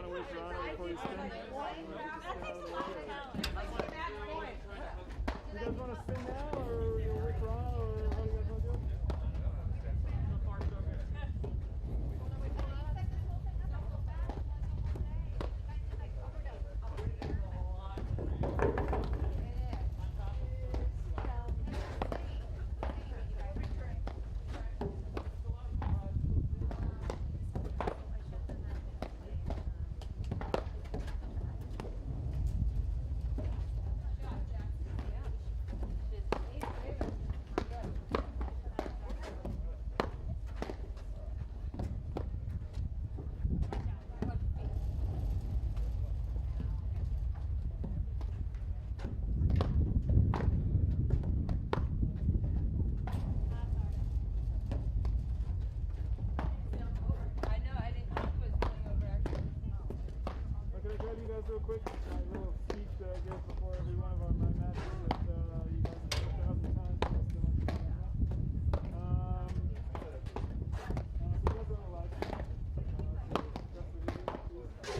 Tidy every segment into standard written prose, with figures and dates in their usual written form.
to wait for Anna before you spin? You guys want to spin now, or you'll wait for Anna, or how do you guys want to do it? Real quick, a little speech that I give before every one of our matches that you guys have said 1,000 times. So you guys are on a live stream. So that's the video. And with the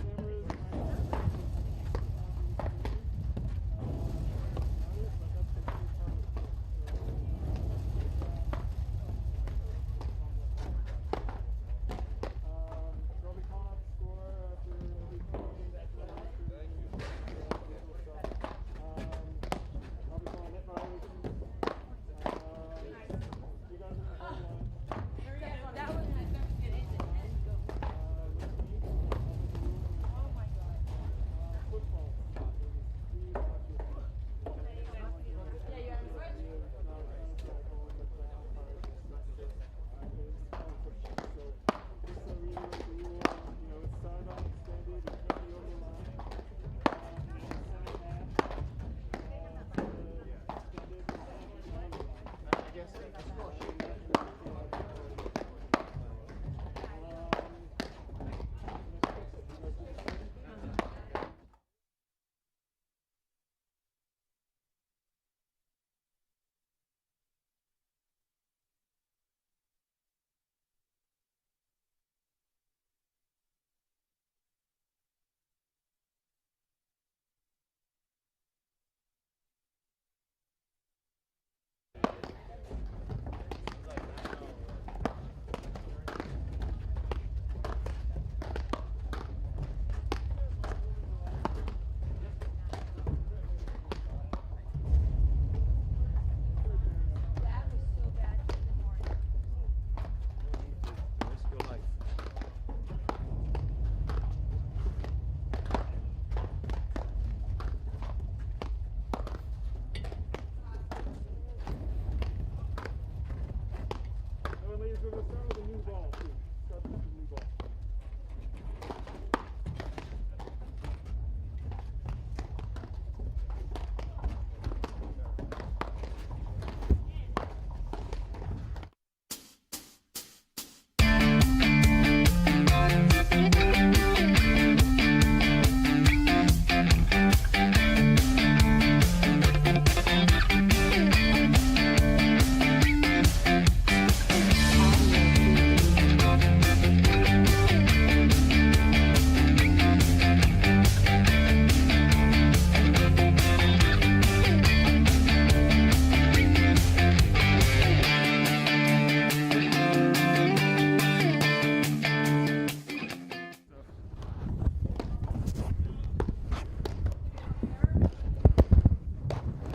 cameras,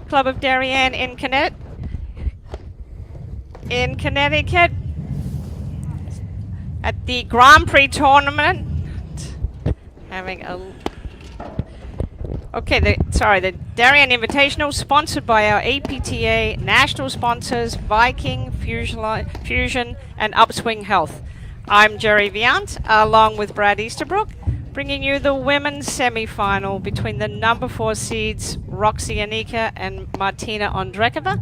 Club of Darien in Connecticut at the Grand Prix tournament. Having a the Darien Invitational, sponsored by our APTA national sponsors Viking, Fusion, and Upswing Health. I'm Jerry Viant, along with Brad Easterbrook, bringing you the women's semi-final between the number 4 seeds Roxy Enica and Martina Ondrejkova,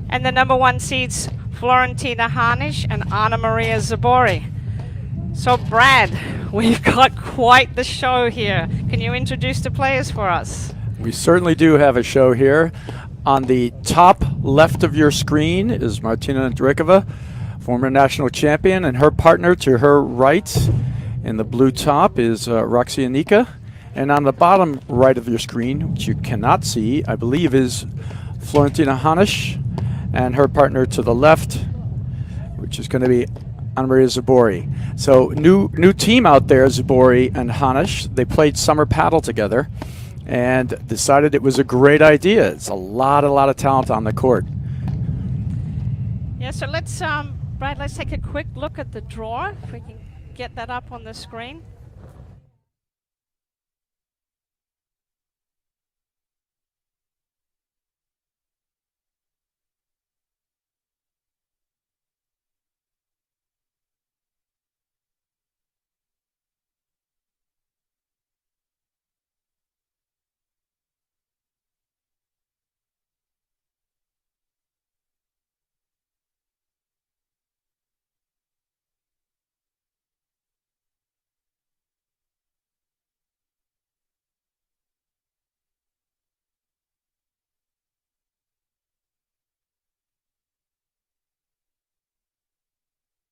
and the number 1 seeds Florentina Hanisch and Anna Maria Zubori. So Brad, we've got quite the show here. Can you introduce the players for us? We certainly do have a show here. On the top left of your screen is Martina Ondrejkova, former national champion, and her partner to her right In the blue top is Roxy Enica. And on the bottom right of your screen, which you cannot see, I believe is Florentina Hanisch, and her partner to the left, which is going to be Anna-Maria Zubori. So new team out there, Zubori and Hanisch. They played summer paddle together and decided it was a great idea. It's a lot of talent on the court. Yeah, so let's, Brad, let's take a quick look at the draw, if we can get that up on the screen.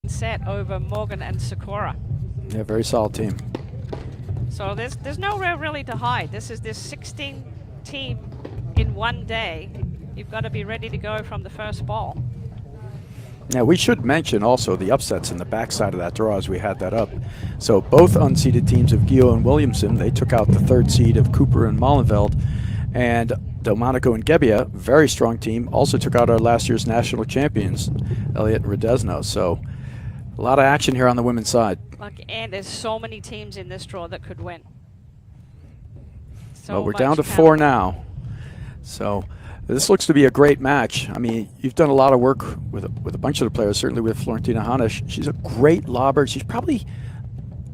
Set over Morgan and Sakura. Yeah, very solid team. So there's nowhere really to hide. This 16 team in one day. You've got to be ready to go from the first ball. Now we should mention also the upsets in the backside of that draw as we had that up. So both unseeded teams of Gio and Williamson, they took out the third seed of Cooper and Molenveld. And Delmonico and Gebbia, very strong team, also took out our last year's national champions, Elliot and Rodesno. So a lot of action here on the women's side. And there's so many teams in this draw that could win. So well, we're down to 4 now. So this looks to be a great match. I mean, you've done a lot of work with a bunch of the players, certainly with Florentina Hanisch. She's a great lobber. She's probably,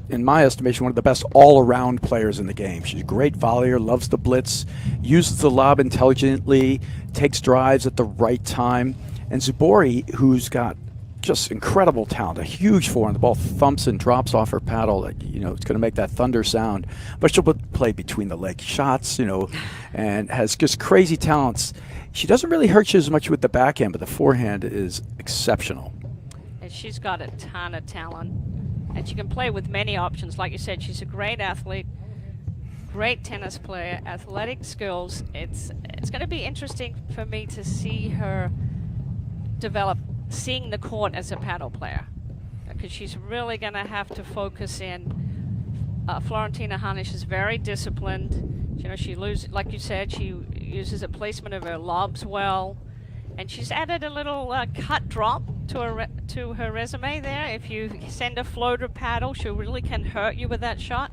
in my estimation, one of the best all-around players in the game. She's a great volleyer, loves the blitz, uses the lob intelligently, takes drives at the right time. And Zubori, who's got just incredible talent, a huge forehand. The ball thumps and drops off her paddle. You know, it's going to make that thunder sound. But she'll play between the leg shots, you know, and has just crazy talents. She doesn't really hurt you as much with the backhand, but the forehand is exceptional. And she's got a ton of talent. And she can play with many options. Like you said, she's a great athlete, great tennis player, athletic skills. It's going to be interesting for me to see her develop seeing the court as a paddle player, because she's really going to have to focus in. Florentina Hanisch is very disciplined. You know, she like you said, she uses a placement of her lobs well, and she's added a little cut drop to her resume there. If you send a floater paddle, she really can hurt you with that shot.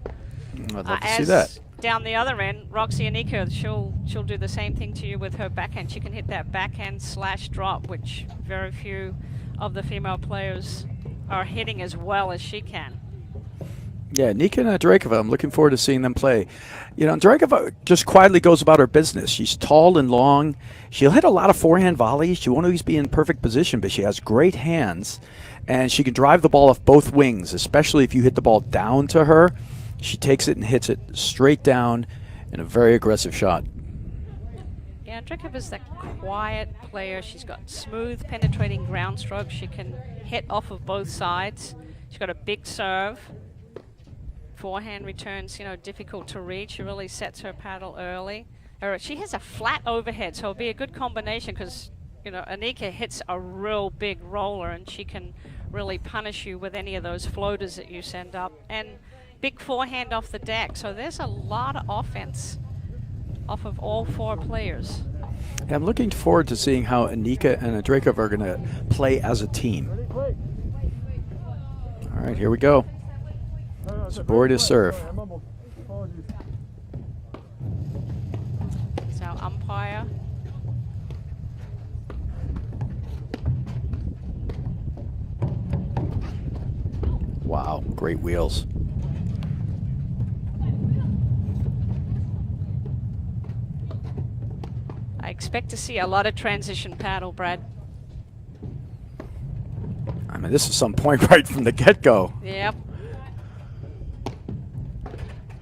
I'd love to see that. Down the other end, Roxy Enica, she'll do the same thing to you with her backhand. She can hit that backhand slash drop, which very few of the female players are hitting as well as she can. Yeah, Nika and Ondrejkova, I'm looking forward to seeing them play. You know, Ondrejkova just quietly goes about her business. She's tall and long. She'll hit a lot of forehand volleys. She won't always be in perfect position, but she has great hands, and she can drive the ball off both wings, especially if you hit the ball down to her. She takes it and hits it straight down in a very aggressive shot. Yeah, Ondrejkova's that quiet player. She's got smooth, penetrating ground strokes. She can hit off of both sides. She's got a big serve. Forehand returns, you know, difficult to reach. She really sets her paddle early. She has a flat overhead, so it'll be a good combination because, you know, Enica hits a real big roller and she can really punish you with any of those floaters that you send up. And big forehand off the deck, so there's a lot of offense off of all 4 players. Yeah, I'm looking forward to seeing how Enica and Ondrejkova are going to play as a team. All right, here we go. Zubori to serve. So umpire. Wow, great wheels. I expect to see a lot of transition paddle, Brad. I mean, this is some point right from the get-go. Yep.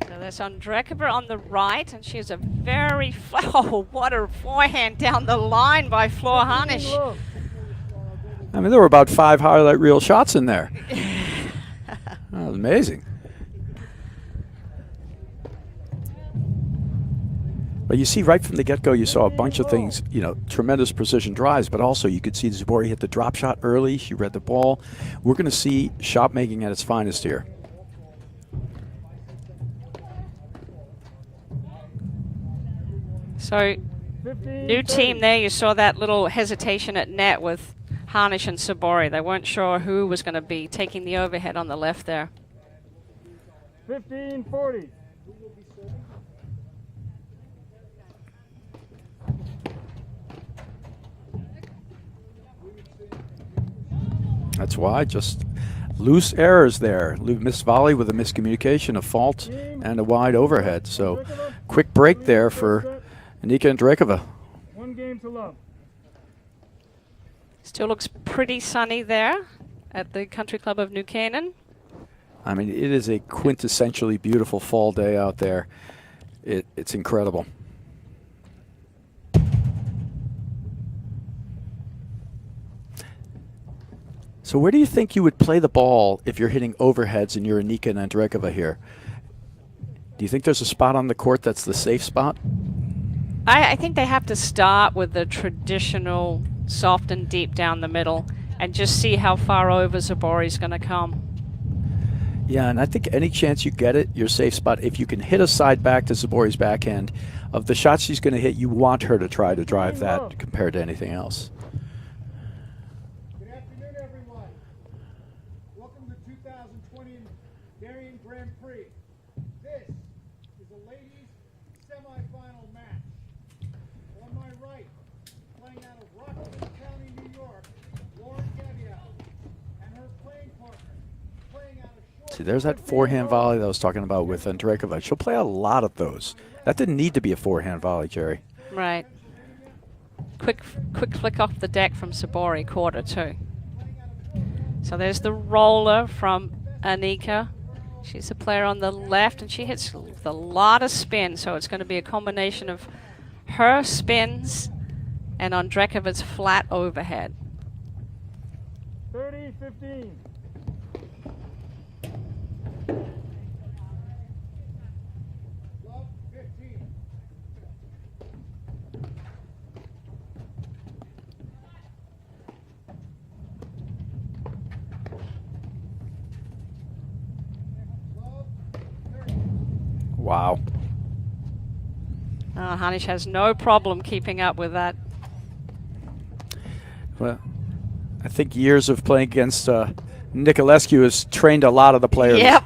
So there's Ondrejkova on the right, and she has a very, oh, what a forehand down the line by Flor Hanisch. I mean, there were about 5 highlight reel shots in there. That was amazing. But you see right from the get-go, you saw a bunch of things, you know, tremendous precision drives, but also you could see Zubori hit the drop shot early. She read the ball. We're going to see shot making at its finest here. So, new team there. You saw that little hesitation at net with Hanisch and Zubori. They weren't sure who was going to be taking the overhead on the left there. 15-40. That's why, just loose errors there. Missed volley with a miscommunication, a fault, and a wide overhead. So, quick break there for Enica Ondrejkova. 1 game to love. Still looks pretty sunny there at the Country Club of New Canaan. I mean, it is a quintessentially beautiful fall day out there. It's incredible. So where do you think you would play the ball if you're hitting overheads and you're Enica and Ondrejkova here? Do you think there's a spot on the court that's the safe spot? I think they have to start with the traditional soft and deep down the middle and just see how far over Zubori's going to come. Yeah, and I think any chance you get it, your safe spot, if you can hit a side back to Zubori's backhand, of the shots she's going to hit, you want her to try to drive that compared to anything else. Good afternoon, everyone. Welcome to 2020 Darien Grand Prix. This is a ladies' semifinal match. On my right, playing out of Rockland County, New York, Lauren Gaviao, and her playing partner, playing out of See, there's that forehand volley that I was talking about with Ondrejkova. She'll play a lot of those. That didn't need to be a forehand volley, Jerry. Right. Quick flick off the deck from Zubori, quarter 2. So there's the roller from Enica. She's the player on the left, and she hits with a lot of spin, so it's going to be a combination of her spins and Ondrejkova's flat overhead. 30-15. Love 15. Love 30. Wow. Hanisch has no problem keeping up with that. Well, I think years of playing against Nicolescu has trained a lot of the players. Yep.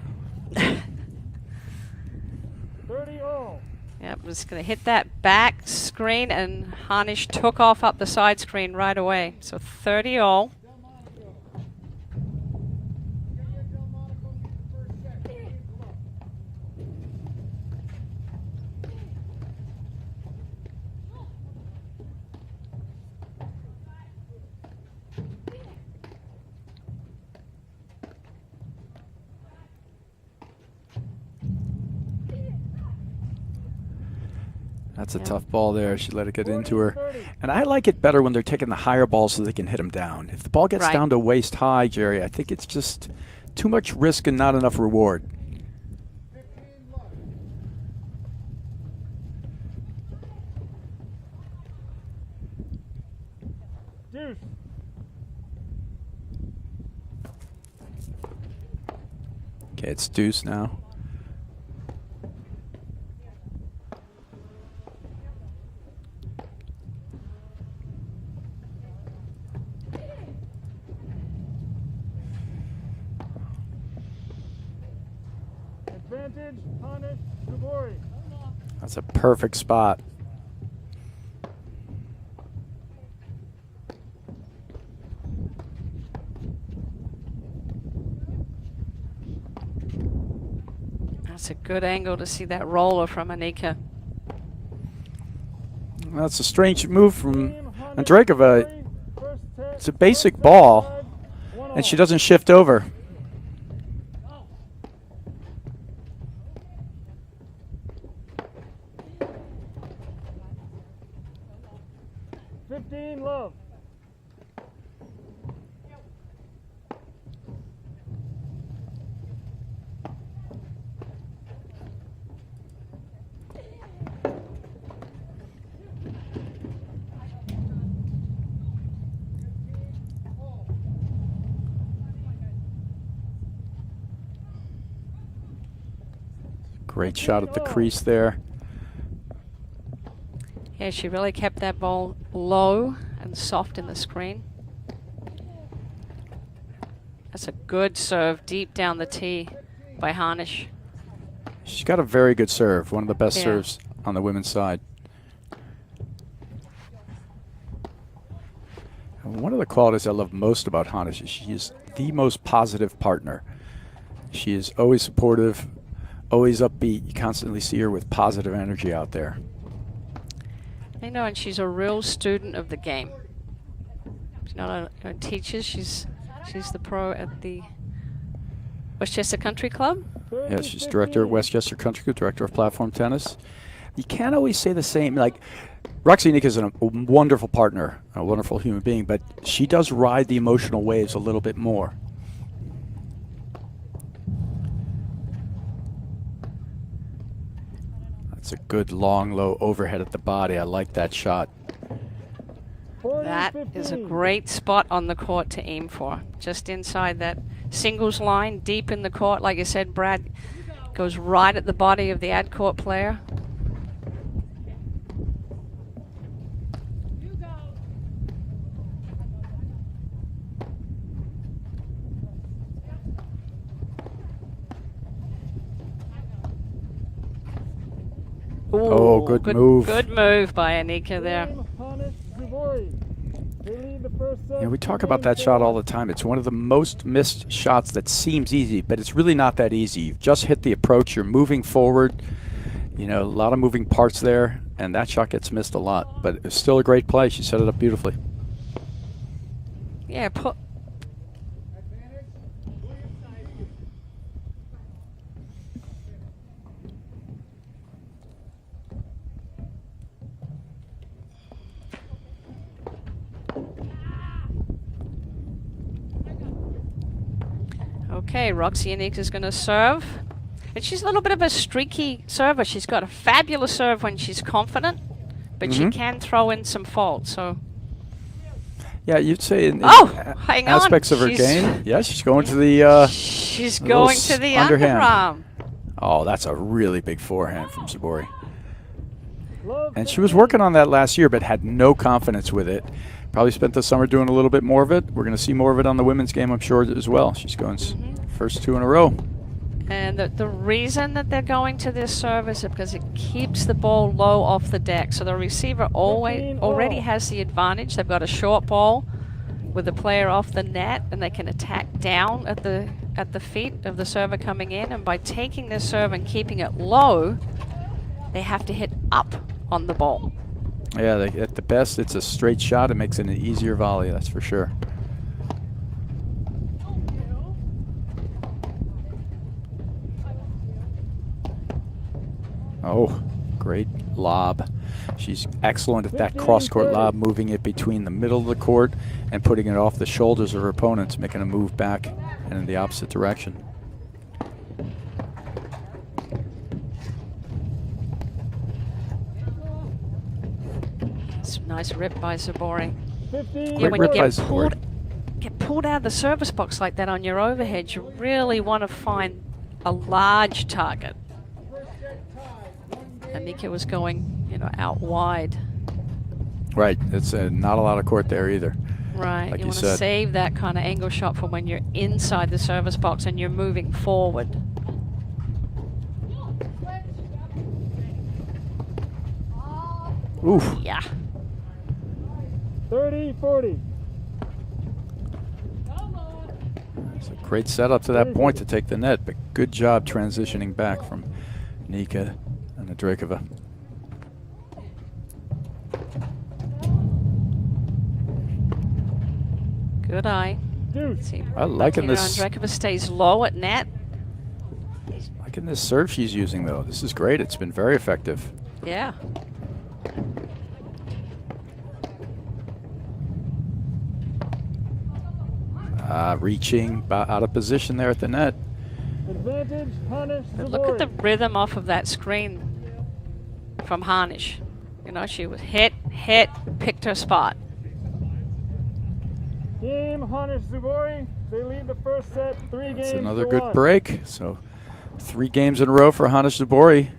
30 all. Yep, was going to hit that back screen, and Hanisch took off up the side screen right away. So 30 all. Delmonico. Kenya Delmonico gets the first set. Game to love. That's a tough ball there. She let it get into her. And I like it better when they're taking the higher balls so they can hit them down. If the ball gets Right. down to waist high, Jerry, I think it's just too much risk and not enough reward. 15 love. Deuce. Okay, it's deuce now. Advantage, Hanisch, Zubori. That's a perfect spot. That's a good angle to see that roller from Enica. That's a strange move from Ondrejkova. It's a basic ball, and she doesn't shift over. Love. Great shot at the crease there. Yeah, she really kept that ball low and soft in the screen. That's a good serve deep down the tee by Hanisch. She's got a very good serve, one of the best Yeah. serves on the women's side. And one of the qualities I love most about Hanisch is she is the most positive partner. She is always supportive, always upbeat. You constantly see her with positive energy out there. I know, and she's a real student of the game. She's not a teacher. She's the pro at the Westchester Country Club. Yeah, she's director at Westchester Country Club, director of platform tennis. You can't always say the same. Like, Roxy Enica is a wonderful partner, a wonderful human being, but she does ride the emotional waves a little bit more. That's a good long, low overhead at the body. I like that shot. That is a great spot on the court to aim for. Just inside that singles line, deep in the court. Like I said, Brad goes right at the body of the ad court player. Ooh, Oh, good move. Good move by Enica there. Yeah, we talk about that shot all the time. It's one of the most missed shots that seems easy, but it's really not that easy. You've just hit the approach. You're moving forward. You know, a lot of moving parts there, and that shot gets missed a lot. But it's still a great play. She set it up beautifully. Yeah, put. Okay, Roxy Enica is going to serve. And she's a little bit of a streaky server. She's got a fabulous serve when she's confident, but she can throw in some faults. So. Yeah, you'd say in hang on. aspects of her game. Yeah, she's going to the she's going to the underarm. Oh, that's a really big forehand from Zubori. And she was working on that last year, but had no confidence with it. Probably spent the summer doing a little bit more of it. We're going to see more of it on the women's game, I'm sure, as well. She's going first two in a row. And the reason that they're going to this serve is because it keeps the ball low off the deck. So the receiver already has the advantage. They've got a short ball with the player off the net, and they can attack down at the feet of the server coming in. And by taking this serve and keeping it low, they have to hit up on the ball. Yeah, at the best, it's a straight shot. It makes it an easier volley, that's for sure. Oh, great lob. She's excellent at that cross-court lob, moving it between the middle of the court and putting it off the shoulders of her opponents, making a move back and in the opposite direction. Nice rip by Zubori. Yeah, when you get pulled out of the service box like that on your overhead, you really want to find a large target. Enica was going, out wide. Right, it's not a lot of court there either. Right, like you want to said. save that kind of angle shot for when you're inside the service box and you're moving forward. Oof. Yeah. 30-40. It's a great setup to that point to take the net, but good job transitioning back from Enica and Ondrejkova. Good eye. See, I'm liking this. Ondrejkova stays low at net. Liking this serve she's using, though. This is great. It's been very effective. Yeah. Reaching out of position there at the net. Advantage, Hanisch, But look at the rhythm off of that screen from Hanisch. She was hit, picked her spot. Game Hanisch Zubori. They lead the first set 3 games. That's another to good 1. break. So 3 games in a row for Hanisch Zubori.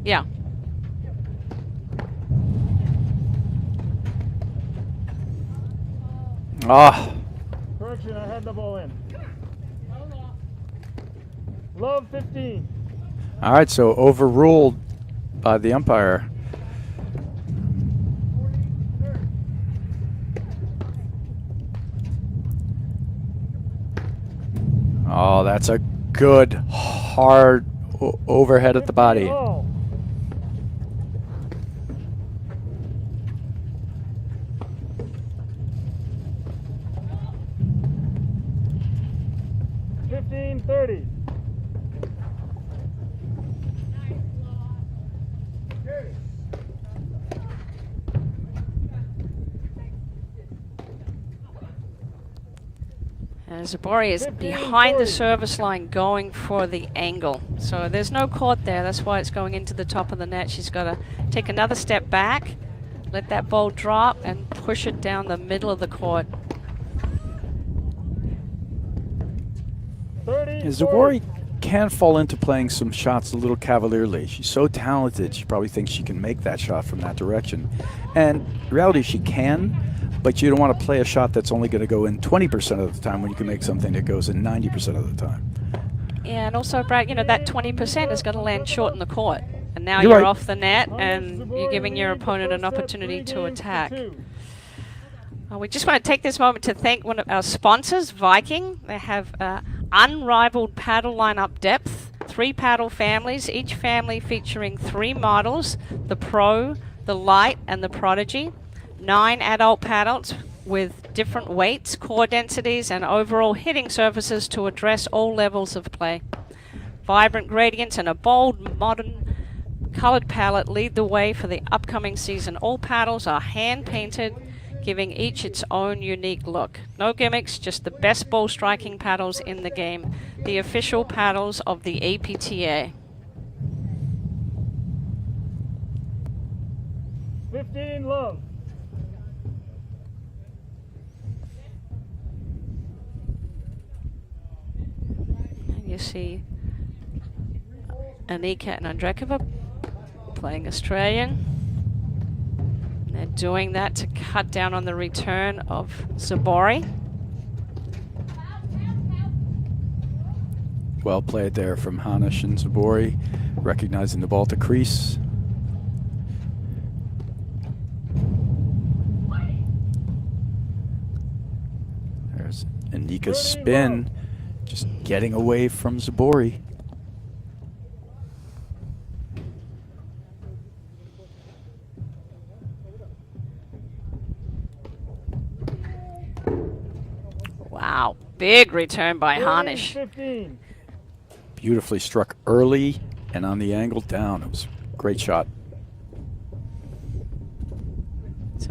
Yeah. Ah, Correction, I had the ball in. Love 15. all right, so overruled by the umpire. Oh, that's a good, hard overhead at the body. All. $15-30. And Zubori is behind the service line going for the angle. So there's no court there. That's why it's going into the top of the net. She's got to take another step back, let that ball drop, and push it down the middle of the court. 30. Zubori can fall into playing some shots a little cavalierly. She's so talented, she probably thinks she can make that shot from that direction. And in reality, she can, but you don't want to play a shot that's only going to go in 20% of the time when you can make something that goes in 90% of the time. Yeah, and also, Brad, you know, that 20% is going to land short in the court. And now You're you're right. off the net, and you're giving your opponent an opportunity to attack. We just want to take this moment to thank one of our sponsors, Viking. They have unrivaled paddle lineup depth, 3 paddle families, each family featuring 3 models, the Pro, the Light, and the Prodigy. 9 adult paddles with different weights, core densities, and overall hitting surfaces to address all levels of play. Vibrant gradients and a bold, modern colored palette lead the way for the upcoming season. All paddles are hand-painted, giving each its own unique look. No gimmicks, just the best ball striking paddles in the game. The official paddles of the APTA. 15 love. And you see Enica and Ondrejkova playing Australian. They're doing that to cut down on the return of Zubori. Well played there from Hanisch and Zubori, recognizing the ball to crease. There's Enica's spin, just getting away from Zubori. Wow, big return by Hanisch. 15. Beautifully struck early and on the angle down. It was a great shot. So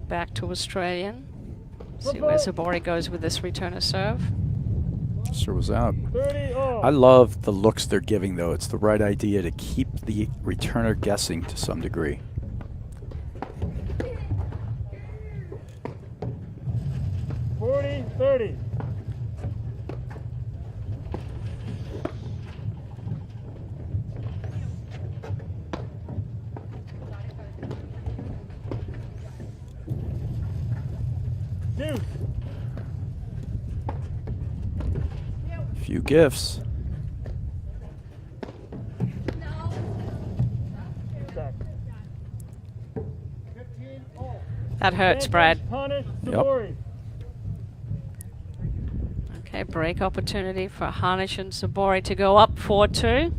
back to Australian. See where Zubori goes with this return of serve. Serve was out. 30 all. I love the looks they're giving, though. It's the right idea to keep the returner guessing to some degree. $40-30. Deuce. Few gifts. Back. 15 all. That hurts, Brad. Hanisch, Yep. Zubori. Okay, break opportunity for Hanisch and Zubori to go up 4-2.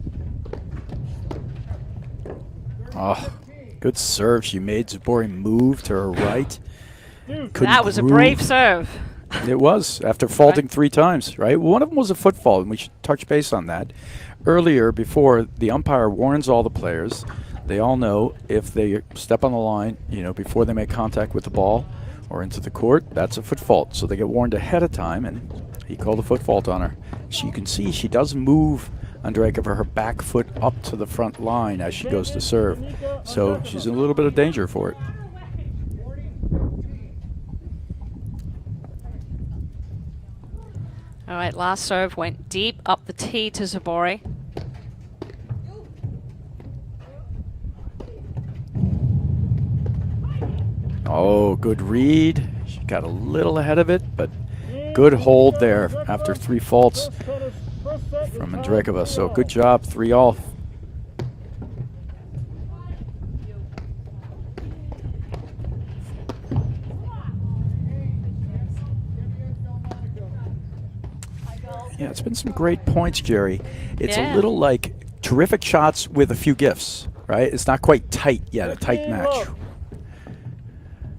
Oh, good serve. She made Zubori move to her right. Deuce. Couldn't That was a groove. brave serve. It was, after faulting 3 times, right? One of them was a foot fault, and we should touch base on that. Earlier, before, the umpire warns all the players. They all know if they step on the line, you know, before they make contact with the ball, or into the court, that's a foot fault. So they get warned ahead of time, and he called a foot fault on her. So you can see she does move Ondrejkova her back foot up to the front line as she goes to serve. So she's in a little bit of danger for it. All right, last serve went deep up the tee to Zubori. Oh, good read. She got a little ahead of it, but good hold there after 3 faults from Ondrejkova. So good job, 3-all. Yeah, it's been some great points, Jerry. It's a little like terrific shots with a few gifts, right? It's not quite tight yet, a tight match.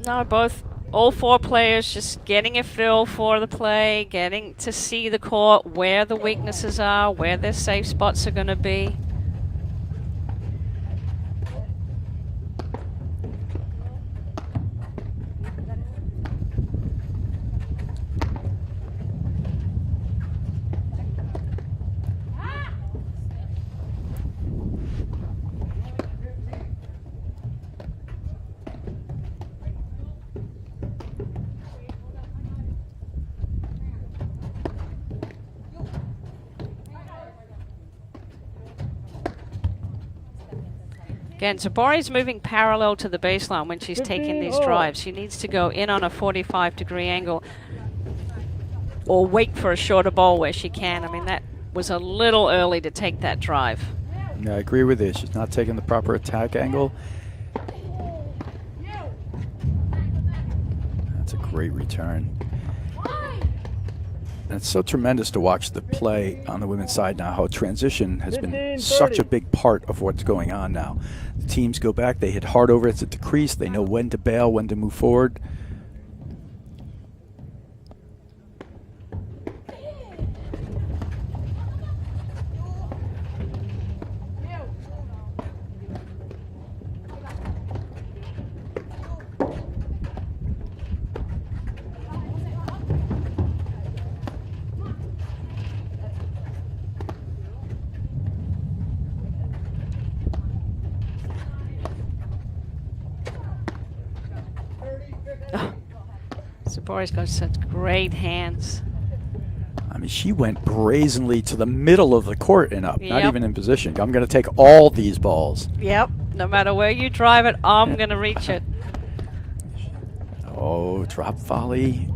No, all 4 players just getting a feel for the play, getting to see the court, where the weaknesses are, where their safe spots are going to be. Again, Zubori's moving parallel to the baseline when she's taking these drives. She needs to go in on a 45-degree angle or wait for a shorter ball where she can. I mean, that was a little early to take that drive. Yeah, I agree with you. She's not taking the proper attack angle. That's a great return. And it's so tremendous to watch the play on the women's side now, how transition has been such a big part of what's going on now. The teams go back, they hit hard over it at the crease, they know when to bail, when to move forward. Zubori's got such great hands. I mean, she went brazenly to the middle of the court and up, not Yep. even in position. I'm going to take all these balls. Yep, no matter where you drive it, I'm going to reach it. Oh, drop volley.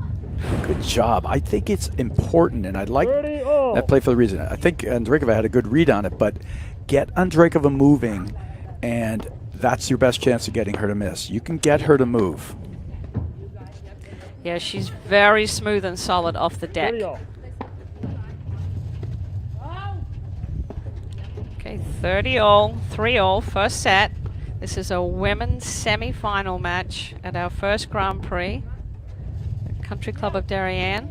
Good job. I think it's important, and I'd like that play for the reason. I think Ondrejkova had a good read on it, but get Ondrejkova moving, and that's your best chance of getting her to miss. You can get her to move. Yeah, she's very smooth and solid off the deck. Okay, 30-all, 3-all, first set. This is a women's semi-final match at our first Grand Prix, the Country Club of Darien.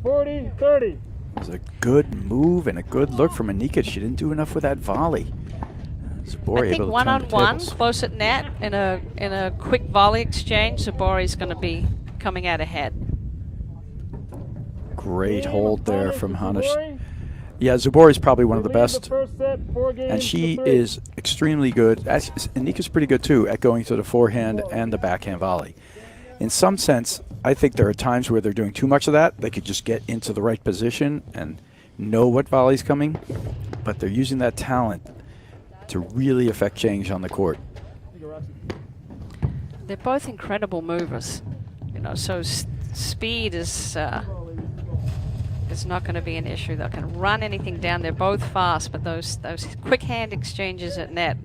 It was a good move and a good look from Enica. She didn't do enough with that volley. Zubori I think able to one-on-one, turn the tables. close at net, in a quick volley exchange, Zubori's going to be coming out ahead. Great hold there from Hanisch. Yeah, Zubori's probably one of the best, and she is extremely good. Enica's pretty good too at going to the forehand and the backhand volley. In some sense, I think there are times where they're doing too much of that. They could just get into the right position and know what volley's coming, but they're using that talent to really affect change on the court. They're both incredible movers, you know. So speed is not going to be an issue. They can run anything down. They're both fast, but those quick hand exchanges at net.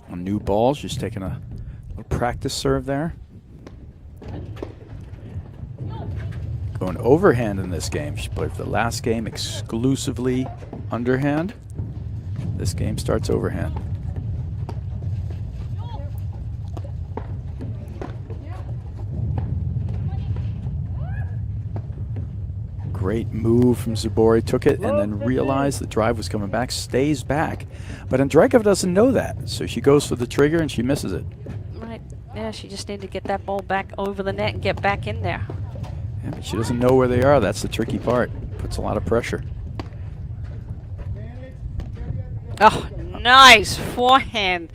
On new balls, just taking a little practice serve there. Going overhand in this game. She played the last game exclusively underhand. This game starts overhand. Great move from Zubori. Took it and then realized the drive was coming back. Stays back. But Ondrejkova doesn't know that. So she goes for the trigger and she misses it. Right. Yeah, she just needed to get that ball back over the net and get back in there. Yeah, but she doesn't know where they are. That's the tricky part. Puts a lot of pressure. Oh, nice forehand.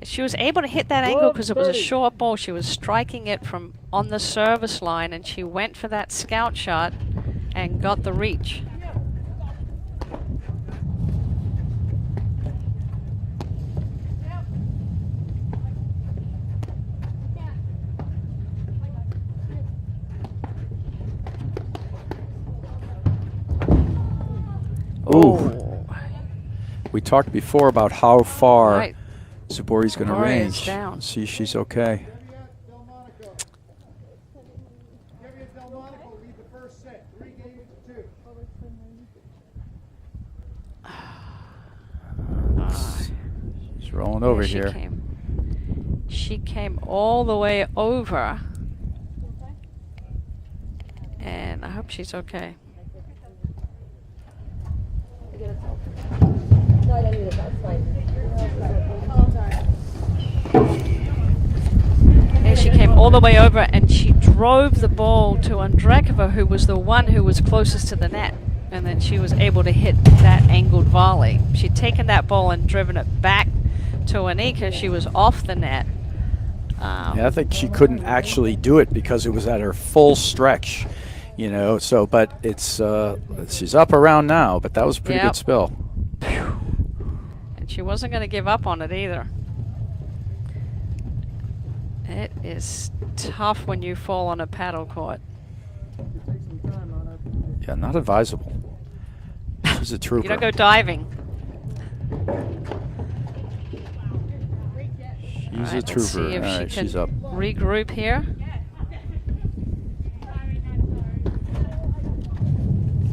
She was able to hit that angle because it was a short ball. She was striking it from on the service line, and she went for that scout shot and got the reach. Ooh. We talked before about how far Right. Zubori's going to Zubori is range. down. See if she's okay. Delmonico lead the first set, 3-2. She's rolling over she here. She came all the way over. And I hope she's okay. No, I don't need it. That's fine. And she came all the way over and she drove the ball to Ondrejkova, who was the one who was closest to the net. And then she was able to hit that angled volley. She'd taken that ball and driven it back to Enica. She was off the net. Yeah, I think she couldn't actually do it because it was at her full stretch, you know. So, but it's she's up around now. But that was a pretty good spill. And she wasn't going to give up on it either. It is tough when you fall on a paddle court. Yeah, not advisable. She's a trooper. You don't go diving. She's a Let's trooper. see if All she right, can she's up. regroup here.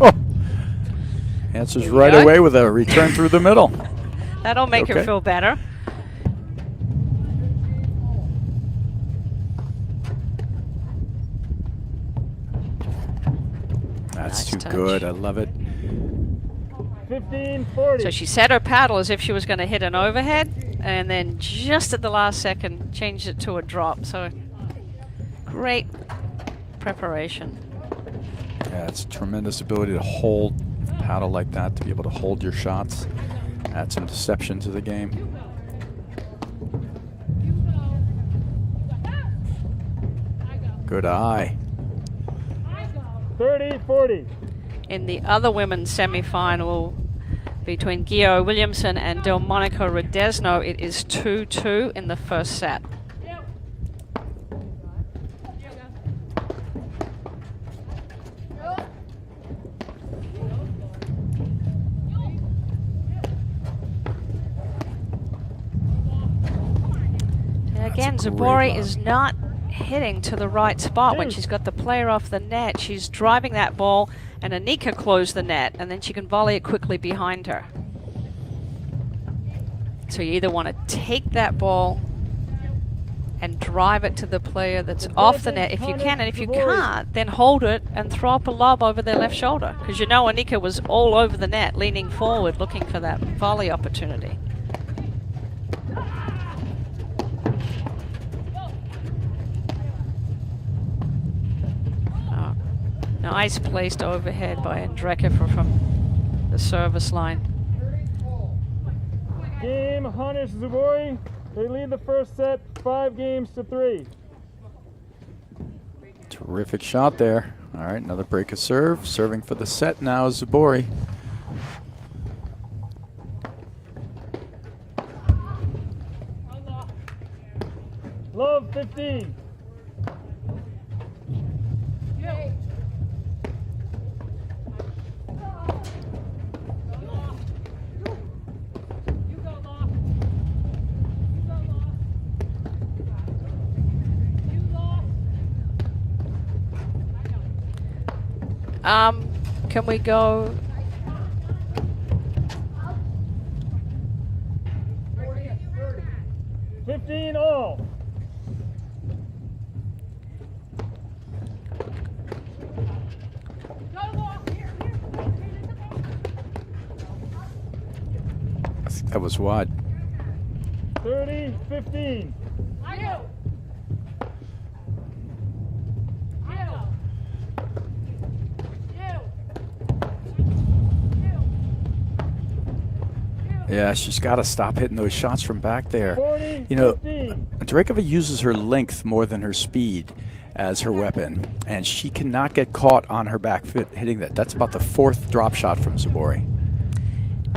Oh! Answers Here we right go. away with a return through the middle. That'll make her Okay. feel better. That's Nice too touch. good. I love it. 15-40. So she set her paddle as if she was going to hit an overhead, and then just at the last second changed it to a drop. So great preparation. Yeah, it's tremendous ability to hold the paddle like that, to be able to hold your shots. Add some deception to the game. Good eye. 30-40. In the other women's semi-final between Gio Williamson and Delmonico Rodesno, it is 2-2 in the first set. Again, That's a great Zubori lob. is not hitting to the right spot when she's got the player off the net. She's driving that ball, and Enica closed the net, and then she can volley it quickly behind her. So you either want to take that ball and drive it to the player that's off the net if you can, and if you can't, then hold it and throw up a lob over their left shoulder. Because you know Enica was all over the net, leaning forward, looking for that volley opportunity. Nice placed overhead by Ondrejkova from the service line. Game Hanisch Zubori. They lead the first set 5-3. Terrific shot there. All right, another break of serve. Serving for the set now is Zubori. Love 15. Can we go? 15 all. That was wide. 30-15. Yeah, she's got to stop hitting those shots from back there. 40, You know, 15. Ondrejkova uses her length more than her speed as her weapon, and she cannot get caught on her back foot hitting that. That's about the 4th drop shot from Zubori.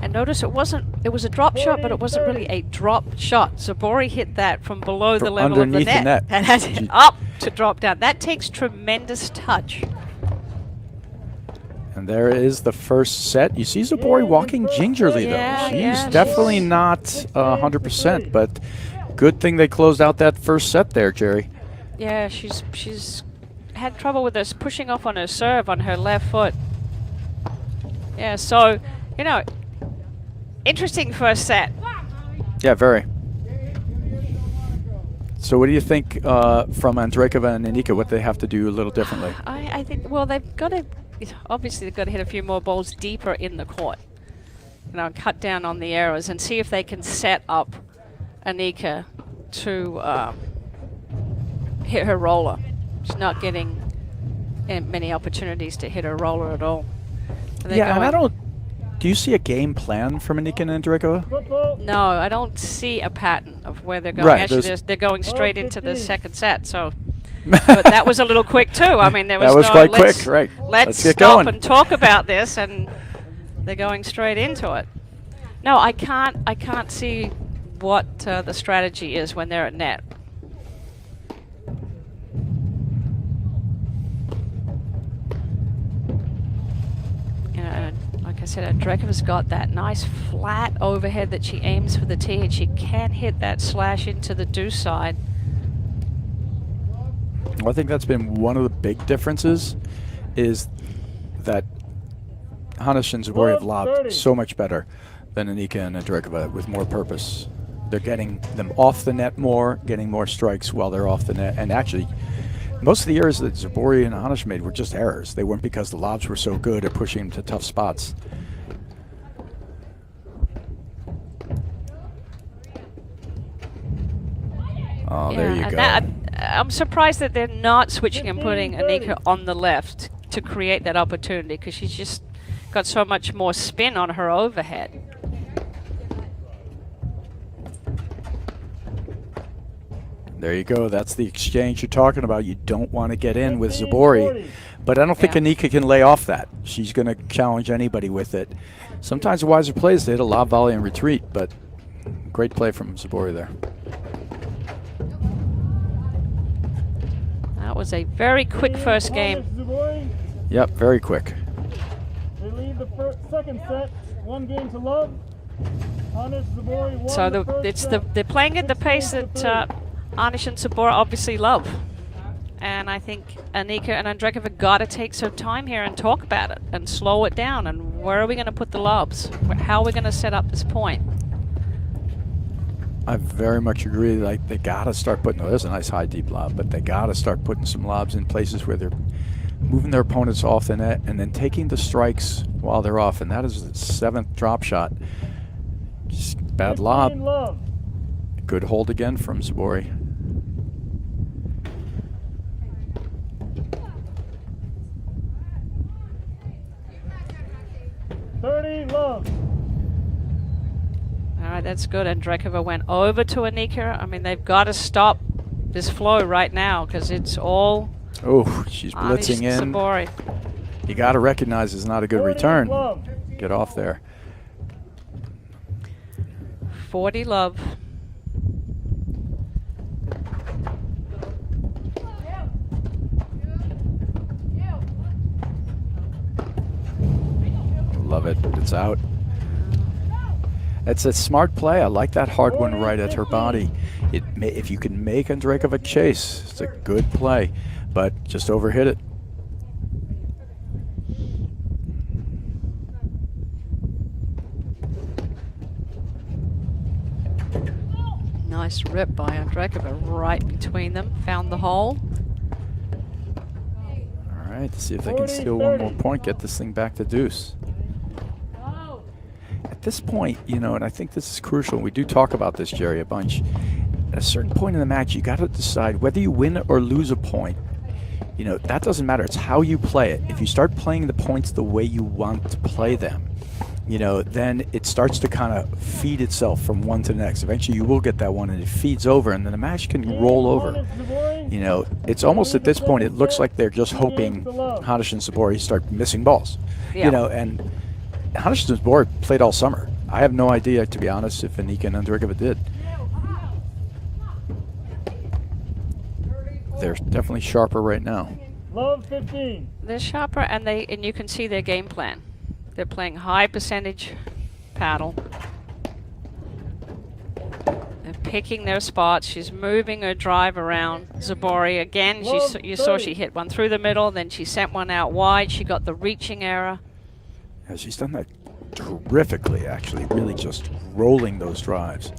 And notice it was a drop shot, but it wasn't really a drop shot. Zubori hit that from below the From level of the underneath the net. net. And has it up to drop down. That takes tremendous touch. And there is the first set. You see Zubori walking gingerly, though. Yeah, She's yeah, definitely she's- not 100%, but good thing they closed out that first set there, Jerry. Yeah, she's had trouble with us pushing off on her serve on her left foot. Yeah, so, you know, interesting first set. Yeah, very. So what do you think from Ondrejkova and Enica, what they have to do a little differently? I think, well, they've got to, obviously they've got to hit a few more balls deeper in the court. You know, cut down on the errors and see if they can set up Enica to hit her roller. She's not getting many opportunities to hit her roller at all. Yeah, and I don't... Do you see a game plan from Enica and Ondrejkova? Football. No, I don't see a pattern of where they're going. Right, Actually, there's- they're going straight into the 15. second set, so... But that was a little quick, too. I mean, there was That was no, quite let's, quick, right. Let's get stop going. and talk about this, and they're going straight into it. No, I can't see what the strategy is when they're at net. You know, like I said, Ondrejkova's got that nice flat overhead that she aims for the tee, and she can hit that slash into the deuce side. Well, I think that's been one of the big differences, is that Hanisch and Zubori have lobbed 30. so much better than Enica and Ondrejkova with more purpose. They're getting them off the net more, getting more strikes while they're off the net. And actually, most of the errors that Zubori and Hanisch made were just errors. They weren't because the lobs were so good at pushing them to tough spots. Oh, there you and go. that, I'm surprised that they're not switching and putting 15, Enica on the left to create that opportunity, because she's just got so much more spin on her overhead. There you go. That's the exchange you're talking about. You don't want to get in with 15, Zubori. 40. But I don't think Yeah. Enica can lay off that. She's going to challenge anybody with it. Sometimes the wiser play is to hit a lob volley and retreat, but great play from Zubori there. That was a very quick first game. Hanisch, Zubori. Yep, very quick. They lead the second set, 1 to love. Hanisch, Zubori, won So the first set. they're playing at the pace that 16-3. Hanisch and Zubori obviously love. And I think Enica and Ondrejkova got to take some time here and talk about it and slow it down. And where are we going to put the lobs? How are we going to set up this point? I very much agree. Like, they got to start putting, there's a nice high deep lob, but they got to start putting some lobs in places where they're moving their opponents off the net and then taking the strikes while they're off. And that is the 7th drop shot. Just bad 15 lob. love. Good hold again from Zubori. Love. All right, that's good. Ondrejkova went over to Enica. I mean, they've got to stop this flow right now, because it's all Oh, she's Hanisch blitzing in. Zubori. You got to recognize it's not a good 40 return. love. Get off there. 40 love. Love it. It's out. It's a smart play. I like that hard one right at her body. If you can make Ondrejkova chase, it's a good play, but just overhit it. Nice rip by Ondrejkova right between them. Found the hole. All right, to see if they can 40, steal one more 30. point, get this thing back to deuce. at this point, you know, and I think this is crucial, and we do talk about this, Jerry, a bunch. At a certain point in the match, you got to decide whether you win or lose a point. You know, that doesn't matter. It's how you play it. If you start playing the points the way you want to play them, you know, then it starts to kind of feed itself from one to the next. Eventually, you will get that one, and it feeds over, and then the match can roll over. You know, it's almost at this point, it looks like they're just hoping Hanisch and Zubori start missing balls. Yeah. You know, and Hanisch and Zubori played all summer. I have no idea, to be honest, if Enica and Ondrejkova did. They're definitely sharper right now. Love 15. They're sharper, and you can see their game plan. They're playing high percentage paddle. They're picking their spots. She's moving her drive around Zubori. Again, you saw she hit one through the middle, then she sent one out wide. She got the reaching error. Yeah, she's done that terrifically, actually, really just rolling those drives.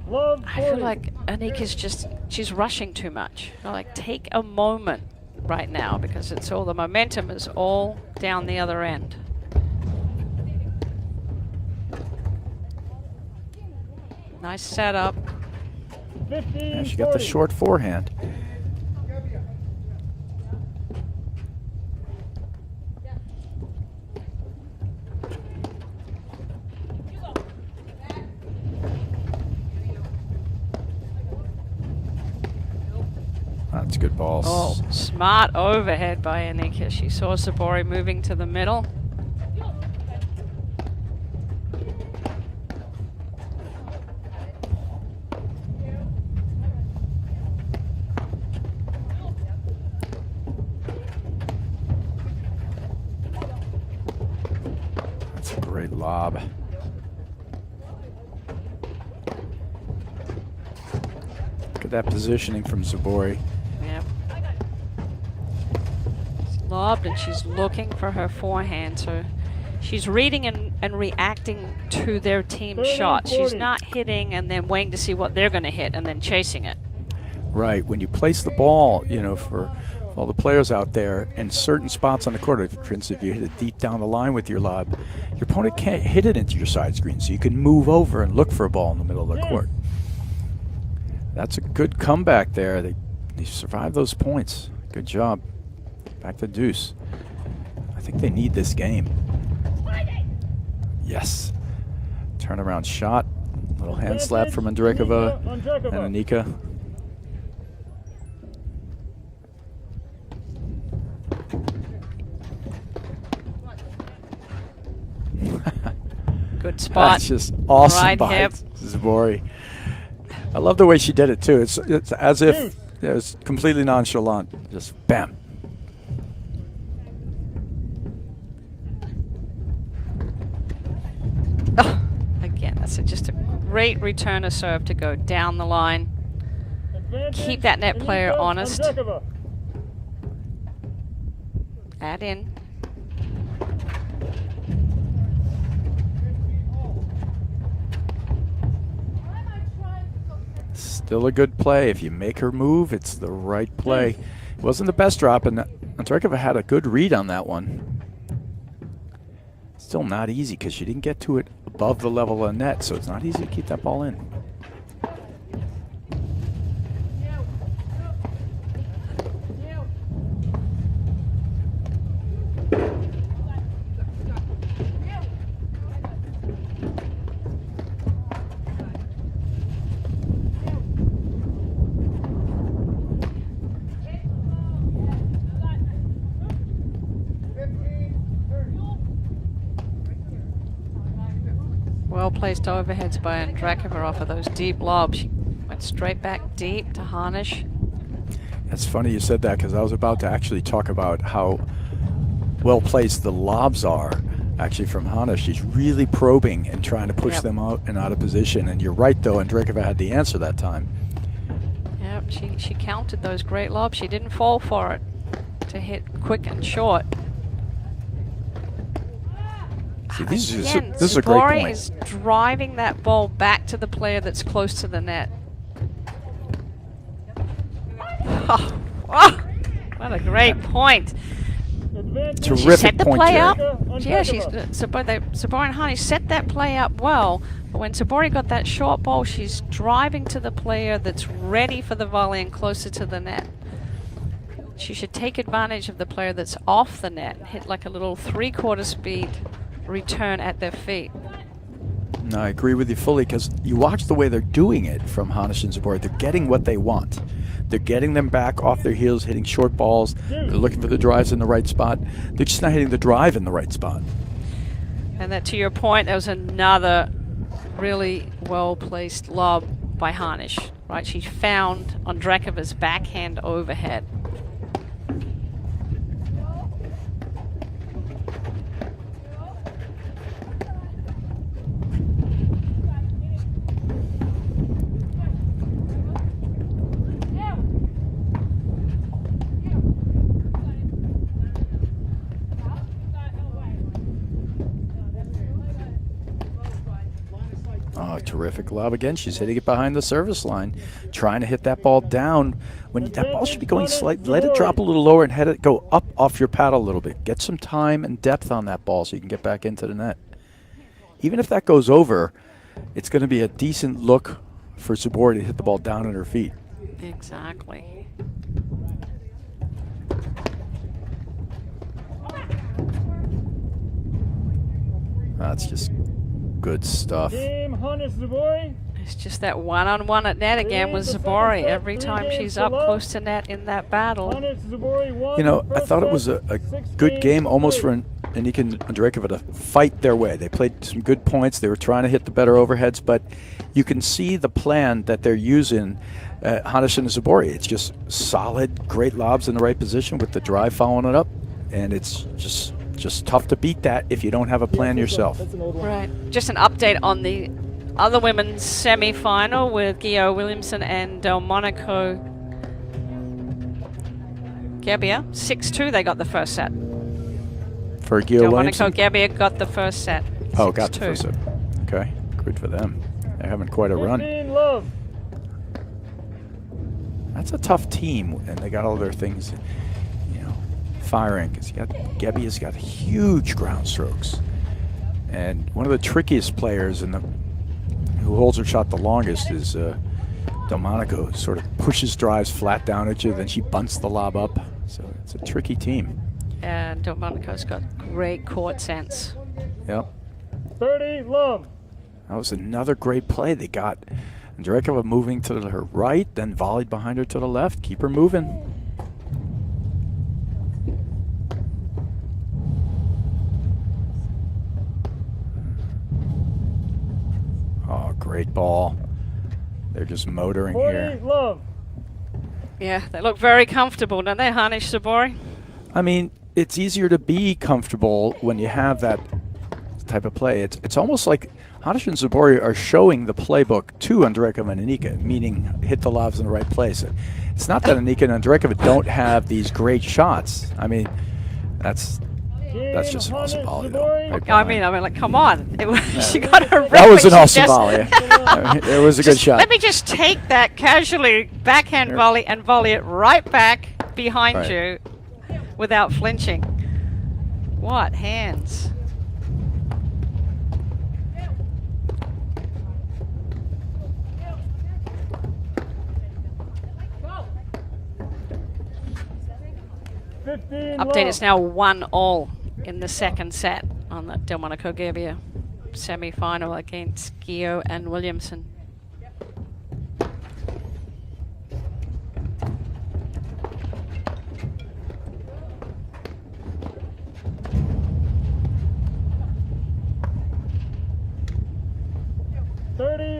Love I feel like Enica's she's rushing too much. Like, take a moment right now, because it's all, the momentum is all down the other end. Nice setup. 15. Yeah, she got the short forehand. That's good balls. Oh, smart overhead by Enica. She saw Zubori moving to the middle. That's a great lob. Look at that positioning from Zubori. Yep. It's lobbed, and she's looking for her forehand. So she's reading and reacting to their team shots. She's not hitting and then waiting to see what they're going to hit and then chasing it. Right. When you place the ball, you know, for all the players out there in certain spots on the court, for instance, if you hit it deep down the line with your lob, your opponent can't hit it into your side screen, so you can move over and look for a ball in the middle of the court. That's a good comeback there. They survived those points. Good job. Back to deuce. I think they need this game. Yes. Turnaround shot. Little hand slap from Ondrejkova and Enica. Good spot. That's just awesome Right by hip. Zubori. I love the way she did it too. It's as if it was completely nonchalant. Just bam. Oh, again, that's just a great return of serve to go down the line. Keep that net player honest. Add in. Still a good play. If you make her move, it's the right play. It wasn't the best drop, and Ondrejkova had a good read on that one. Still not easy because she didn't get to it above the level of the net, so it's not easy to keep that ball in. Well-placed overheads by Ondrejkova off of those deep lobs. She went straight back deep to Hanisch. It's funny you said that, because I was about to actually talk about how well-placed the lobs are actually from Hanisch. She's really probing and trying to push them out and out of position. And you're right, though, Ondrejkova had the answer that time. Yep, she counted those great lobs. She didn't fall for it to hit quick and short. See, this is a great Zubori point. is driving that ball back to the player that's close to the net. Oh, what a great point. advantage. Terrific She set the point, play Jerry. up. Ondrejkova. Yeah, Zubori and Hanisch set that play up well. But when Zubori got that short ball, she's driving to the player that's ready for the volley and closer to the net. She should take advantage of the player that's off the net and hit like a little 3/4 speed return at their feet. No, I agree with you fully, because you watch the way they're doing it from Hanisch and Zubori. They're getting what they want. They're getting them back off their heels, hitting short balls. They're looking for the drives in the right spot. They're just not hitting the drive in the right spot. And that, to your point, there was another really well-placed lob by Hanisch. Right, she found Ondrejkova's backhand overhead. Oh, terrific lob again. She's hitting it behind the service line, trying to hit that ball down. When that ball should be going slight, let it drop a little lower and head it go up off your paddle a little bit. Get some time and depth on that ball so you can get back into the net. Even if that goes over, it's going to be a decent look for Zubori to hit the ball down at her feet. Exactly. That's just good stuff. Game Hanisch Zubori. It's just that one-on-one at net again with Zubori. Every time she's up close to net in that battle. Hanisch Zubori won. You know, the I first thought it set, was a 6 good games game to almost 3. for Enica and Ondrejkova to fight their way. They played some good points. They were trying to hit the better overheads, but you can see the plan that they're using, Hanisch and Zubori. It's just solid, great lobs in the right position with the drive following it up, and it's just tough to beat that if you don't have a plan yourself. That's an old one. Right. Just an update on the other women's semi-final with Gio Williamson and Delmonico Gebbia. 6-2 they got the first set. For Gio Delmonico Williamson? Gebbia got the first set. Oh, got the 6-2. first set. Okay, good for them. They're having quite a run. 15 love. That's a tough team, and they got all their things, you know, firing. Because Gebbia's got huge ground strokes, and one of the trickiest players who holds her shot the longest is Delmonico. Sort of pushes drives flat down at you, then she bunts the lob up. So it's a tricky team. And Delmonico's got great court sense. Yep. 30 love. That was another great play. They got Ondrejkova moving to her right, then volleyed behind her to the left. Keep her moving. Oh, great ball. They're just motoring 40 here. love. Yeah, they look very comfortable, don't they, Hanisch, Zubori? I mean, it's easier to be comfortable when you have that type of play. It's almost like Hanisch and Zubori are showing the playbook to Ondrejkova and Enica, meaning hit the lobs in the right place. It's not that Enica and Ondrejkova don't have these great shots. I mean, that's just an awesome volley, though. Right I mean, like, come on. She got her that was an she awesome just- volley. It was a good shot. Let me just take that casually backhand volley and volley it right back behind Right. you without flinching. What hands. Update is now 1-1 in the second set on the Delmonico Gebbia semi-final against Gio and Williamson.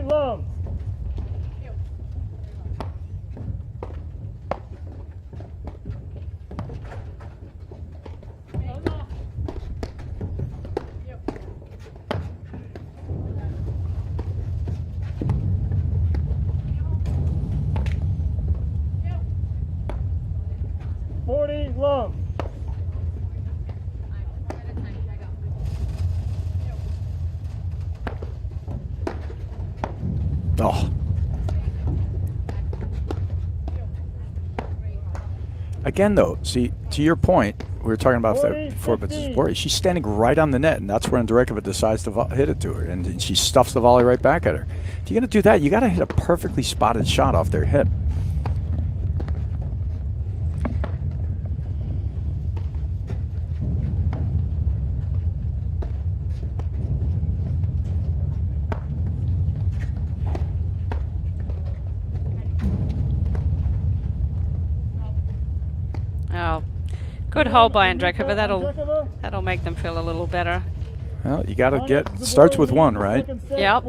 Love. Love. Oh. Again, though, see, to your point, we were talking about that before, but Zubori, she's standing right on the net, and that's where Ondrejkova decides to hit it to her, and she stuffs the volley right back at her. If you're going to do that, you got to hit a perfectly spotted shot off their hip. Oh, good hold by Ondrejkova. That'll make them feel a little better. Well, you got to get starts with one, right? Yep.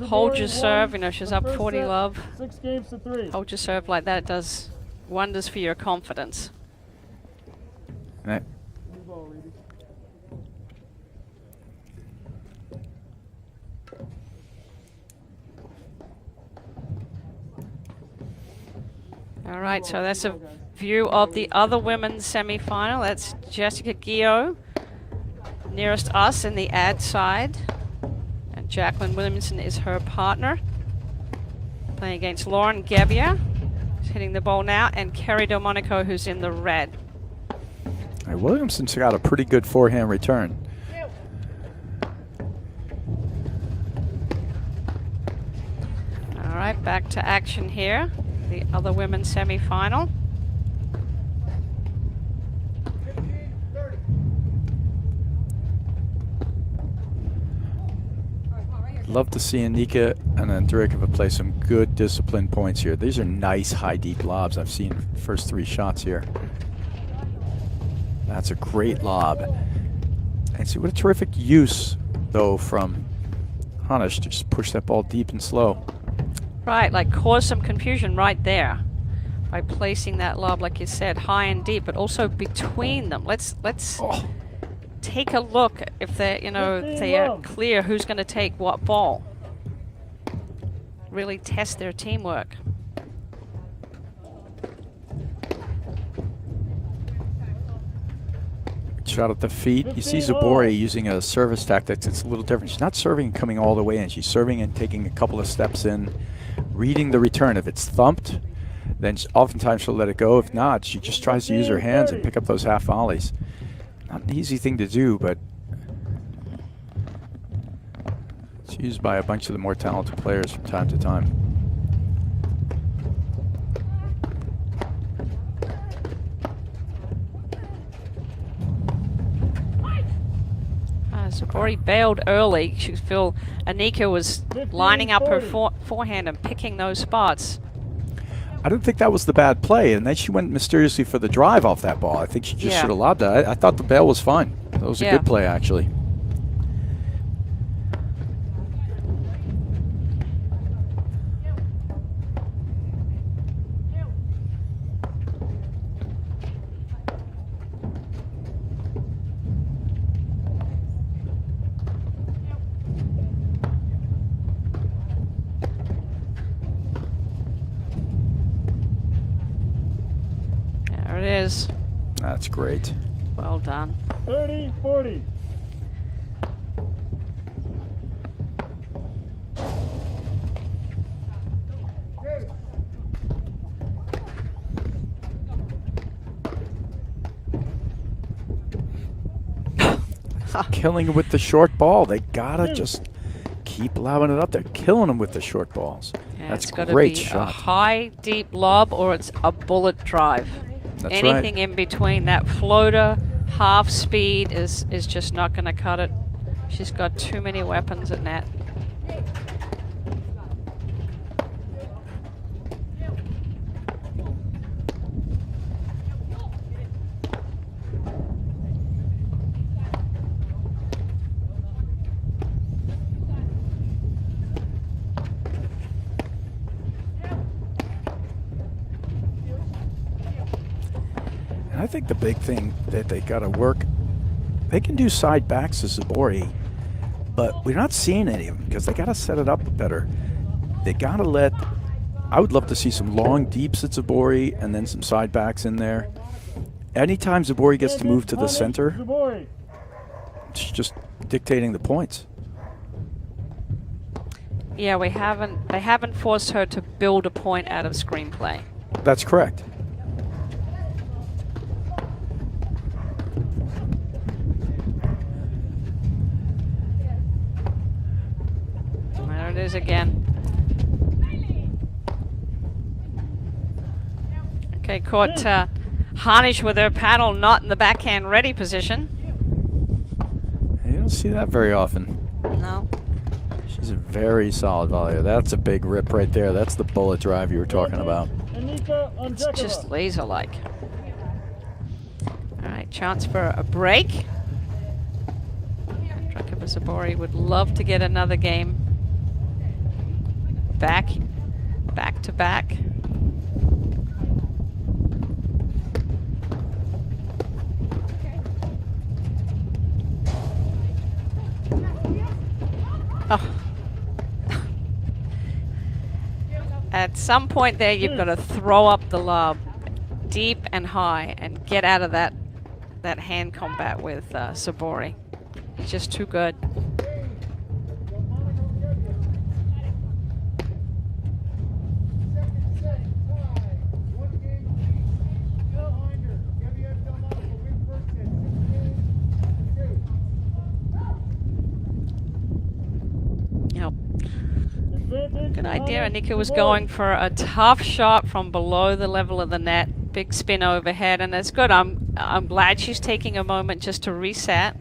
Hold your serve. You know, she's up 40 love. 6 games to 3. Hold your serve like that. It does wonders for your confidence. Right. All right, so that's a view of the other women's semi-final. That's Jessica Guillot, nearest us in the ad side. And Jacqueline Williamson is her partner. Playing against Lauren Gebbia, who's hitting the ball now, and Kerry Delmonico, who's in the red. Right, Williamson's got a pretty good forehand return. All right, back to action here. The other women's semi-final. 15-30. Love to see Enica and Ondrejkova play some good disciplined points here. These are nice high deep lobs. I've seen the first 3 shots here. That's a great lob. And see what a terrific use though from Hanisch to just push that ball deep and slow. Right, like cause some confusion right there by placing that lob, like you said, high and deep, but also between them. Let's take a look if they're, you know, they are clear who's going to take what ball. Really test their teamwork. Shot at the feet. You see Zubori using a service tactic that's a little different. She's not serving and coming all the way in. She's serving and taking a couple of steps in, reading the return. If it's thumped, then oftentimes she'll let it go. If not, she just tries to use her hands and pick up those half volleys. Not an easy thing to do, but it's used by a bunch of the more talented players from time to time. Zubori bailed early. She feel Enica was lining up her forehand and picking those spots. I didn't think that was the bad play, and then she went mysteriously for the drive off that ball. I think she just should have lobbed that. I thought the bail was fine. That was a good play, actually. There it is. That's great. Well done. 30-40. Killing it with the short ball. They gotta just keep allowing it up there. Killing them with the short balls. Yeah, That's it's gotta great be shot. a high, deep lob, or it's a bullet drive. That's Anything right. in between, that floater, half speed is just not going to cut it. She's got too many weapons at net. I think the big thing that they got to work, they can do side backs to Zubori, but we're not seeing any of them because they got to set it up better. They got to let, I would love to see some long deeps at Zubori and then some side backs in there. Anytime Zubori gets to move to the center, it's just dictating the points. Yeah, they haven't forced her to build a point out of screenplay. That's correct. There it is again. Okay, caught Hanisch with her paddle not in the backhand ready position. You don't see that very often. No. She's a very solid volleyer. That's a big rip right there. That's the bullet drive you were talking about. Enica, It's Ondrejkova. just laser-like. All right, chance for a break. Ondrejkova Zubori would love to get another game. Back to back. Oh. At some point there, you've got to throw up the lob deep and high and get out of that hand combat with Zubori. It's just too good. Yep. Good idea. Enica was going for a tough shot from below the level of the net. Big spin overhead, and it's good. I'm glad she's taking a moment just to reset.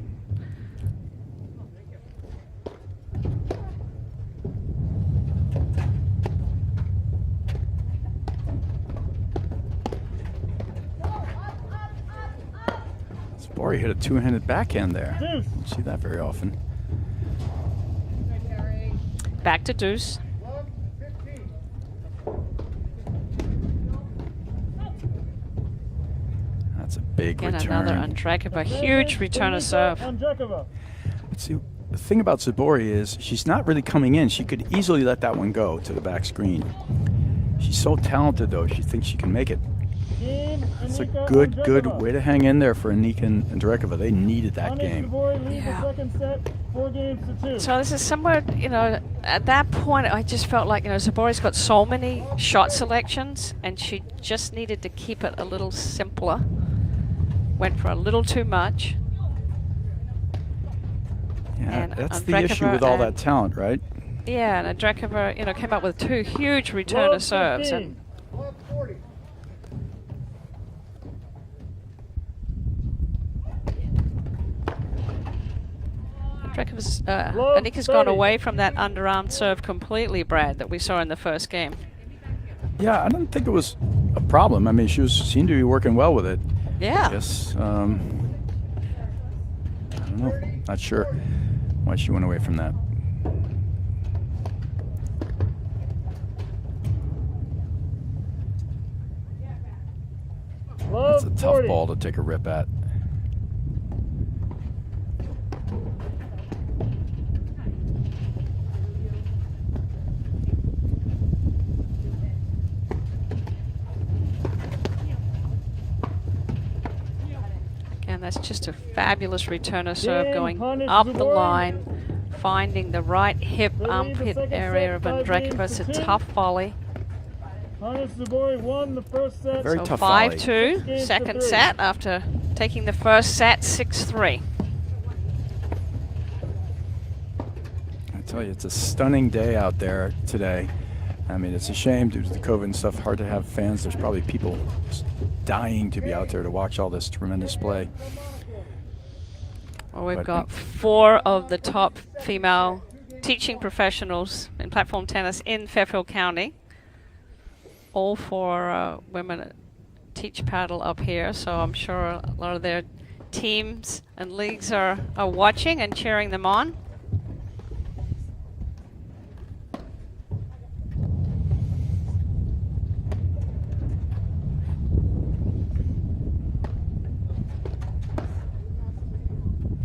Zubori hit a two-handed backhand there. Don't see that very often. Back to deuce. That's a big Again, return. another Ondrejkova, huge return of serve. Ondrejkova. See, the thing about Zubori is she's not really coming in. She could easily let that one go to the back screen. She's so talented, though. She thinks she can make it. It's a good way to hang in there for Enica and Ondrejkova. They needed that game. Yeah. The second set, 4 games to 2. So this is somewhere, you know, at that point, I just felt like, you know, Zubori's got so many shot selections, and she just needed to keep it a little simpler. Went for a little too much. Yeah, And that's the issue with all that talent, right? Yeah, and Ondrejkova, you know, came up with 2 huge return of serves. And Enika's gone away from that underarm serve completely, Brad, that we saw in the first game. Yeah, I don't think it was a problem. I mean, she seemed to be working well with it. Yeah. I guess, I don't know. Not sure why she went away from that. That's a tough ball to take a rip at. And that's just a fabulous returner serve going up the line, finding the right hip armpit area of Ondrejkova. It's a tough volley. Hanisch Zubori won the first set. Very So tough volley. 5-2, second set after taking the first set 6-3. I tell you, it's a stunning day out there today. I mean, it's a shame due to the COVID and stuff, hard to have fans. There's probably people dying to be out there to watch all this tremendous play. Well, we've got 4 of the top female teaching professionals in platform tennis in Fairfield County. All 4 women that teach paddle up here, so I'm sure a lot of their teams and leagues are watching and cheering them on.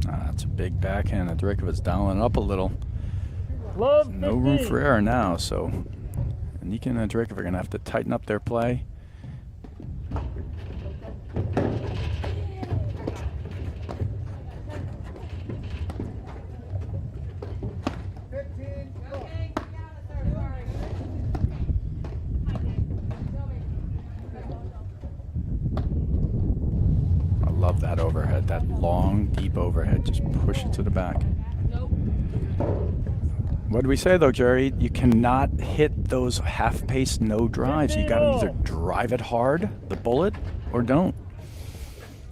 That's a big backhand. Ondrejkova's dialing up a little. Love No room for error now, so Enica and Ondrejkova are going to have to tighten up their play. long, deep overhead. Just push it to the back. What do we say, though, Jerry? You cannot hit those half-pace no drives. You got to either drive it hard, the bullet, or don't.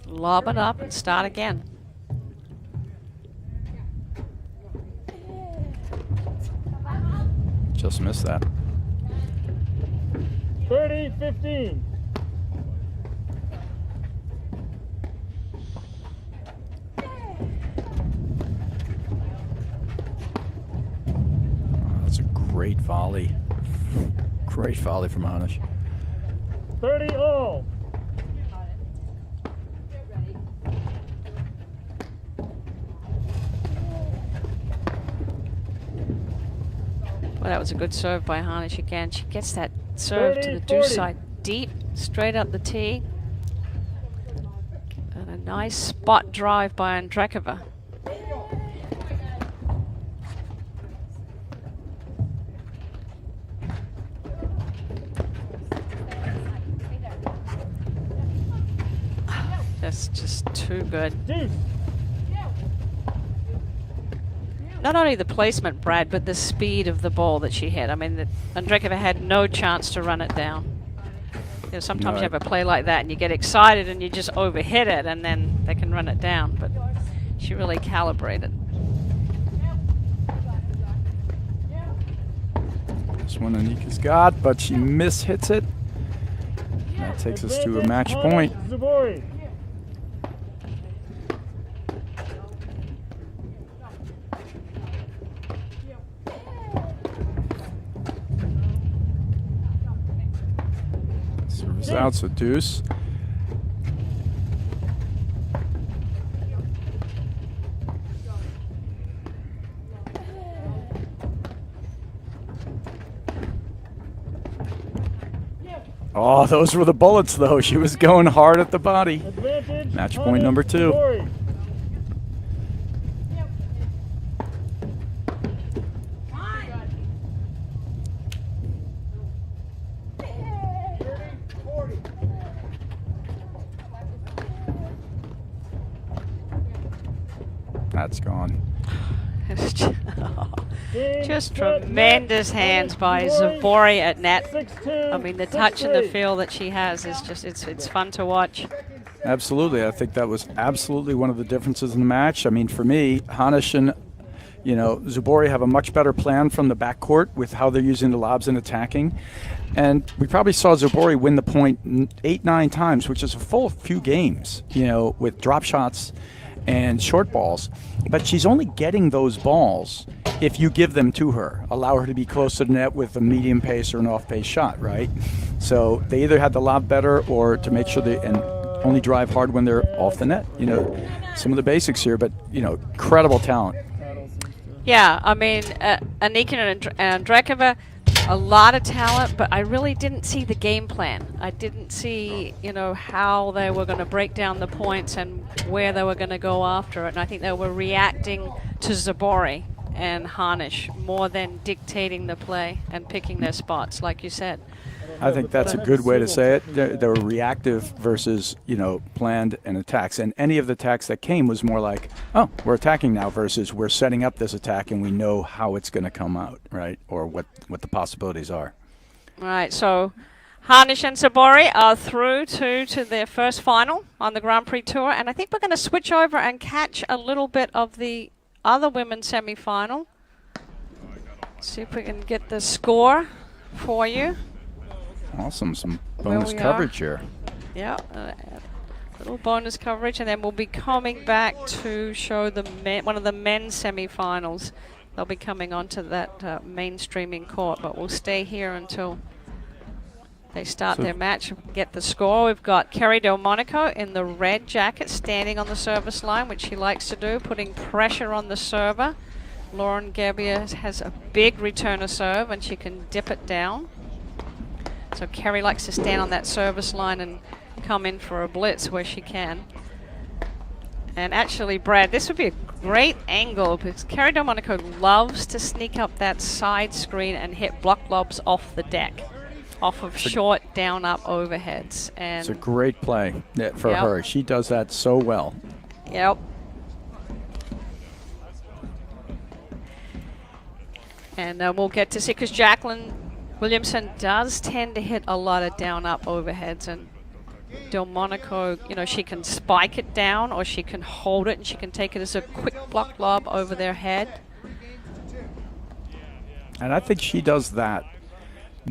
Lob it up and start again. Just missed that. 30-15. That's a great volley. Great volley from Hanisch. 30 all. Well, that was a good serve by Hanisch again. She gets that serve to the 30, deuce 40. side deep, straight up the tee. And a nice spot drive by Ondrejkova. That's just too good. Deuce. Not only the placement, Brad, but the speed of the ball that she hit. I mean, Ondrejkova had no chance to run it down. You know, sometimes you have a play like that and you get excited and you just overhit it and then they can run it down. But she really calibrated. This one Enica's got, but she mishits it. That takes us to a match point. Zubori. Serves out, so deuce. Oh, those were the bullets, though. She was going hard at the body. Advantage. Match point number 2. Zubori. That's gone. Just tremendous hands by Zubori at net. 6-2. I mean, the touch and the feel that she has is just, it's fun to watch. Absolutely. I think that was absolutely one of the differences in the match. I mean, for me, Hanisch and Zubori have a much better plan from the backcourt with how they're using the lobs and attacking. And we probably saw Zubori win the point 8-9 times, which is a full few games, with drop shots and short balls. But she's only getting those balls if you give them to her, allow her to be close to the net with a medium pace or an off-pace shot, right? So they either had to lob better or to make sure they and only drive hard when they're off the net. Some of the basics here, but incredible talent. Yeah, I mean, Enica and Ondrejkova, a lot of talent, but I really didn't see the game plan. I didn't see, how they were going to break down the points and where they were going to go after it. And I think they were reacting to Zubori and Hanisch more than dictating the play and picking their spots, like you said. I think that's a good way to say it. They were reactive versus, planned and attacks. And any of the attacks that came was more like, oh, we're attacking now versus we're setting up this attack and we know how it's going to come out, right? Or what the possibilities are. All right, so Hanisch and Zubori are through to their first final on the Grand Prix Tour. And I think we're going to switch over and catch a little bit of the other women's semi-final. See if we can get the score for you. Awesome, some bonus coverage here. Yeah, little bonus coverage, and then we'll be coming back to show the one of the men's semi-finals. They'll be coming onto that mainstreaming court, but we'll stay here until they start their match. Get the score. We've got Kerry Delmonico in the red jacket standing on the service line, which she likes to do, putting pressure on the server. Lauren Gebier has a big returner serve, and she can dip it down. So Kerry likes to stand on that service line and come in for a blitz where she can. And actually, Brad, this would be a great angle because Kerry Delmonico loves to sneak up that side screen and hit block lobs off the deck, off of short down-up overheads. And it's a great play for her. She does that so well. Yep. And we'll get to see, because Jacqueline Williamson does tend to hit a lot of down-up overheads, and Delmonico, you know, she can spike it down or she can hold it and she can take it as a quick block lob over their head. And I think she does that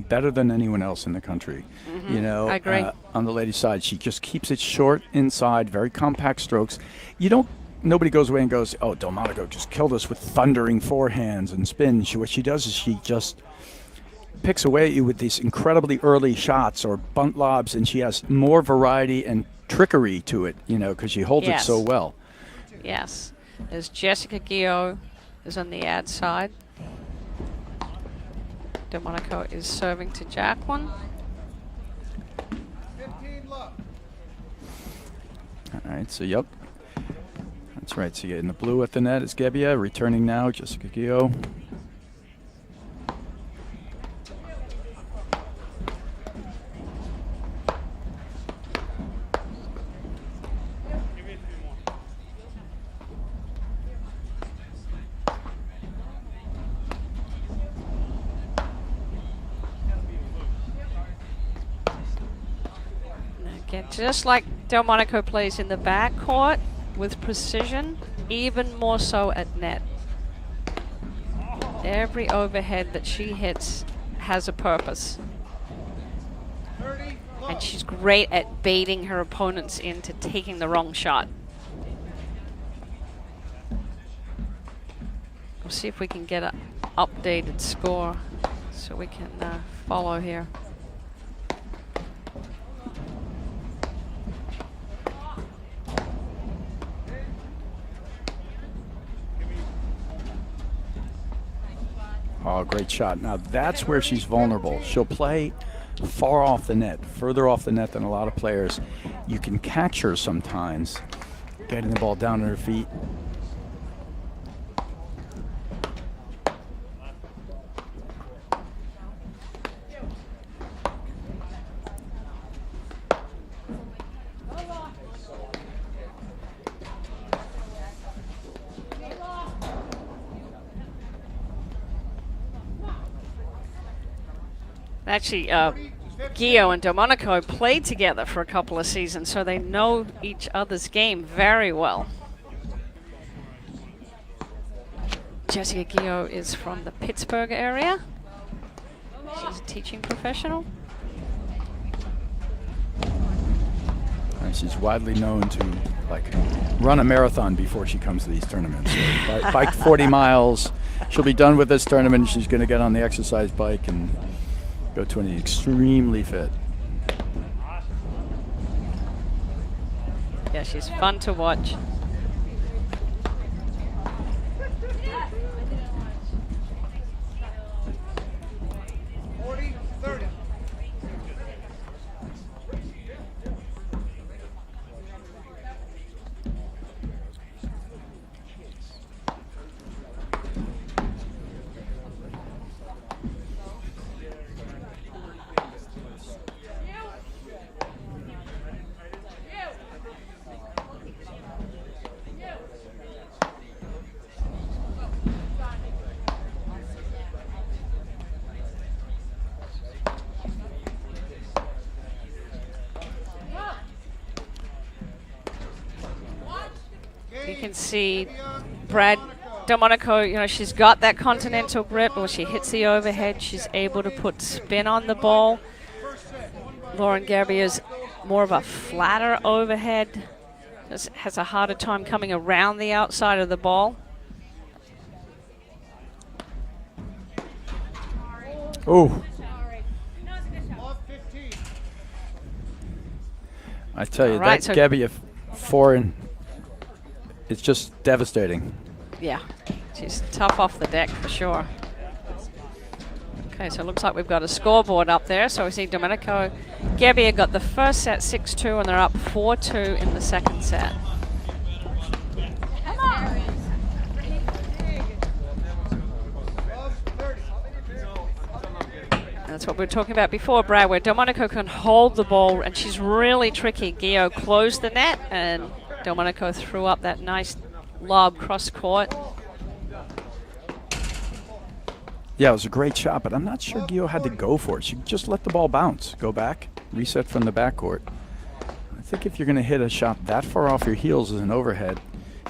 better than anyone else in the country. You know, I agree. On the ladies' side, she just keeps it short inside, very compact strokes. Nobody goes away and goes, oh, Delmonico just killed us with thundering forehands and spins. What she does is she just picks away at you with these incredibly early shots or bunt lobs, and she has more variety and trickery to it, you know, because she holds it so well. Yes. There's Jessica Guillot is on the ad side. Delmonico is serving to Jacqueline. 15 love. All right, so yep. That's right, so you get in the blue at the net is Gebbia, returning now, Jessica Guillot. Again, just like Delmonico plays in the backcourt with precision, even more so at net. Every overhead that she hits has a purpose. 30 love. And she's great at baiting her opponents into taking the wrong shot. We'll see if we can get an updated score so we can follow here. Oh, great shot. Now that's where she's vulnerable. She'll play far off the net, further off the net than a lot of players. You can catch her sometimes, getting the ball down at her feet. Actually, Guillot and Delmonico played together for a couple of seasons, so they know each other's game very well. Jessica Guillot is from the Pittsburgh area. She's a teaching professional. And she's widely known to run a marathon before she comes to these tournaments. So bike 40 miles. She'll be done with this tournament. She's going to get on the exercise bike and go to an extremely fit. Yeah, she's fun to watch. You can see Brad Delmonico, you know, she's got that continental grip. When she hits the overhead, she's able to put spin on the ball. Lauren Gebbia's more of a flatter overhead. Just has a harder time coming around the outside of the ball. Oh. I tell you, Right, that Gebbia foreign, it's just devastating. Yeah, she's tough off the deck for sure. Okay, so it looks like we've got a scoreboard up there. So we see Delmonico Gebbia got the first set 6-2, and they're up 4-2 in the second set. That's what we were talking about before, Brad, where Delmonico can hold the ball, and she's really tricky. Guillot closed the net, and Delmonico threw up that nice lob cross court. Yeah, it was a great shot, but I'm not sure Gio had to go for it. She just let the ball bounce, go back, reset from the backcourt. I think if you're going to hit a shot that far off your heels as an overhead,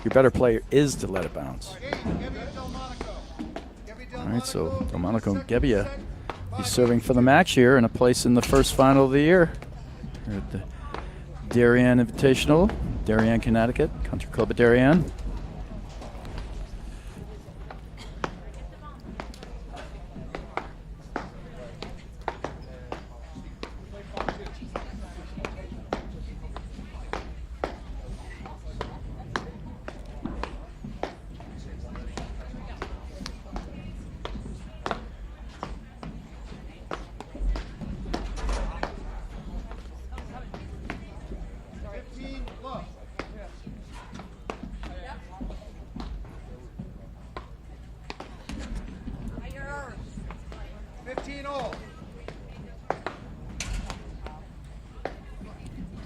your better player is to let it bounce. All right, so Delmonico Gebbia, he's serving for the match here and a place in the first final of the year here at the Darien Invitational, Darien, Connecticut, Country Club of Darien.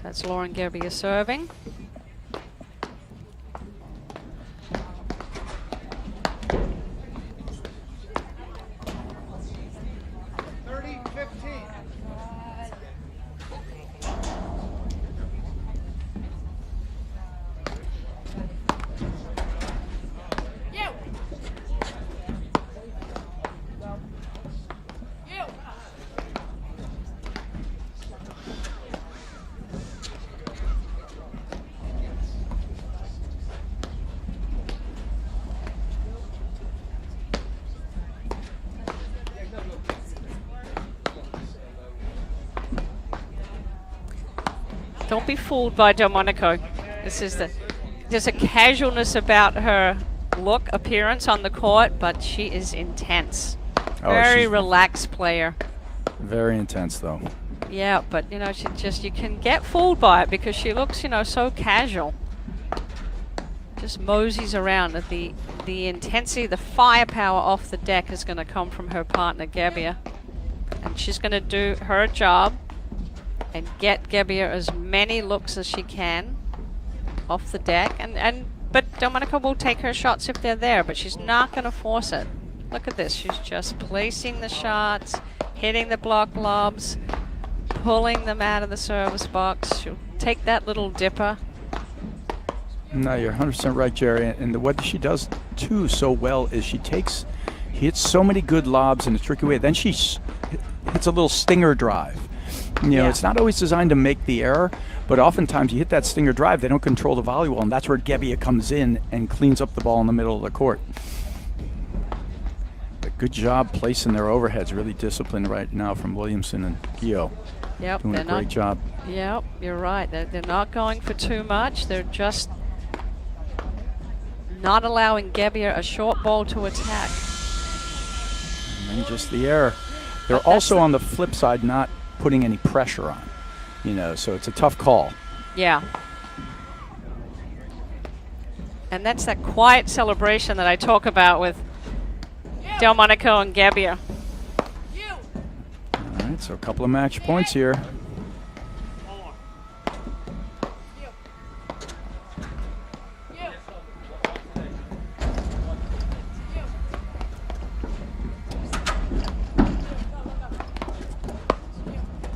That's Lauren Gebbia serving. Don't be fooled by Delmonico. There's a casualness about her look, appearance on the court, but she is intense. Very relaxed player. Very intense, though. Yeah, but you know, you can get fooled by it because she looks, you know, so casual. Just moseys around. The intensity, the firepower off the deck is going to come from her partner Gebbia, and she's going to do her job and get Gebbia as many looks as she can off the deck. But Delmonico will take her shots if they're there, but she's not going to force it. Look at this. She's just placing the shots, hitting the block lobs, pulling them out of the service box. She'll take that little dipper. No, you're 100% right, Jerry. And what she does, too, so well is she hits so many good lobs in a tricky way. Then she hits a little stinger drive. You know, it's not always designed to make the error, but oftentimes you hit that stinger drive, they don't control the volley well, and that's where Gebbia comes in and cleans up the ball in the middle of the court. But good job placing their overheads, really disciplined right now from Williamson and Gio. Yep, doing a great job. Yep, you're right. They're not going for too much. They're just not allowing Gebbia a short ball to attack. And then just the error. They're also on the flip side not putting any pressure on, you know, so it's a tough call. Yeah. And that's that quiet celebration that I talk about with Delmonico and Gebbia. All right, so a couple of match points here.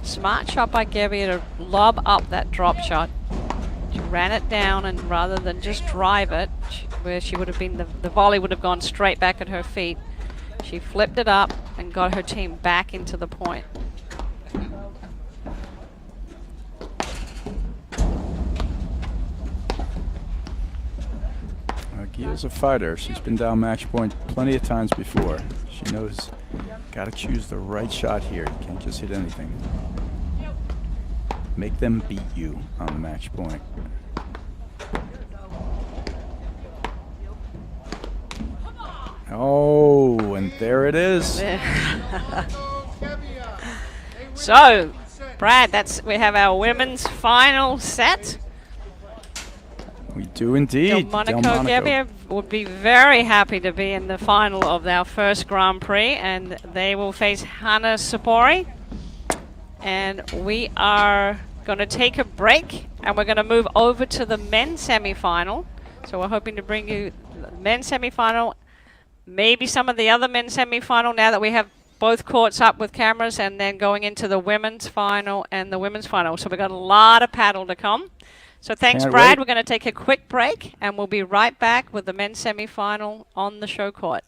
Smart shot by Gebbia to lob up that drop shot. She ran it down, and rather than just drive it, where she would have been, the volley would have gone straight back at her feet. She flipped it up and got her team back into the point. Gio's a fighter. She's been down match point plenty of times before. She knows, got to choose the right shot here. You can't just hit anything. Make them beat you on the match point. Oh, and there it is. So, Brad, we have our women's final set. We do indeed. Delmonico Gebbia would be very happy to be in the final of our first Grand Prix, and they will face Hanisch Zubori. And we are Going to take a break, and we're going to move over to the men's semi-final. So we're hoping to bring you the men's semi-final, maybe some of the other men's semi-final now that we have both courts up with cameras, and then going into the women's final and the women's final. So we've got a lot of paddle to come. So thanks, Can't Brad. wait. We're going to take a quick break, and we'll be right back with the men's semi-final on the show court.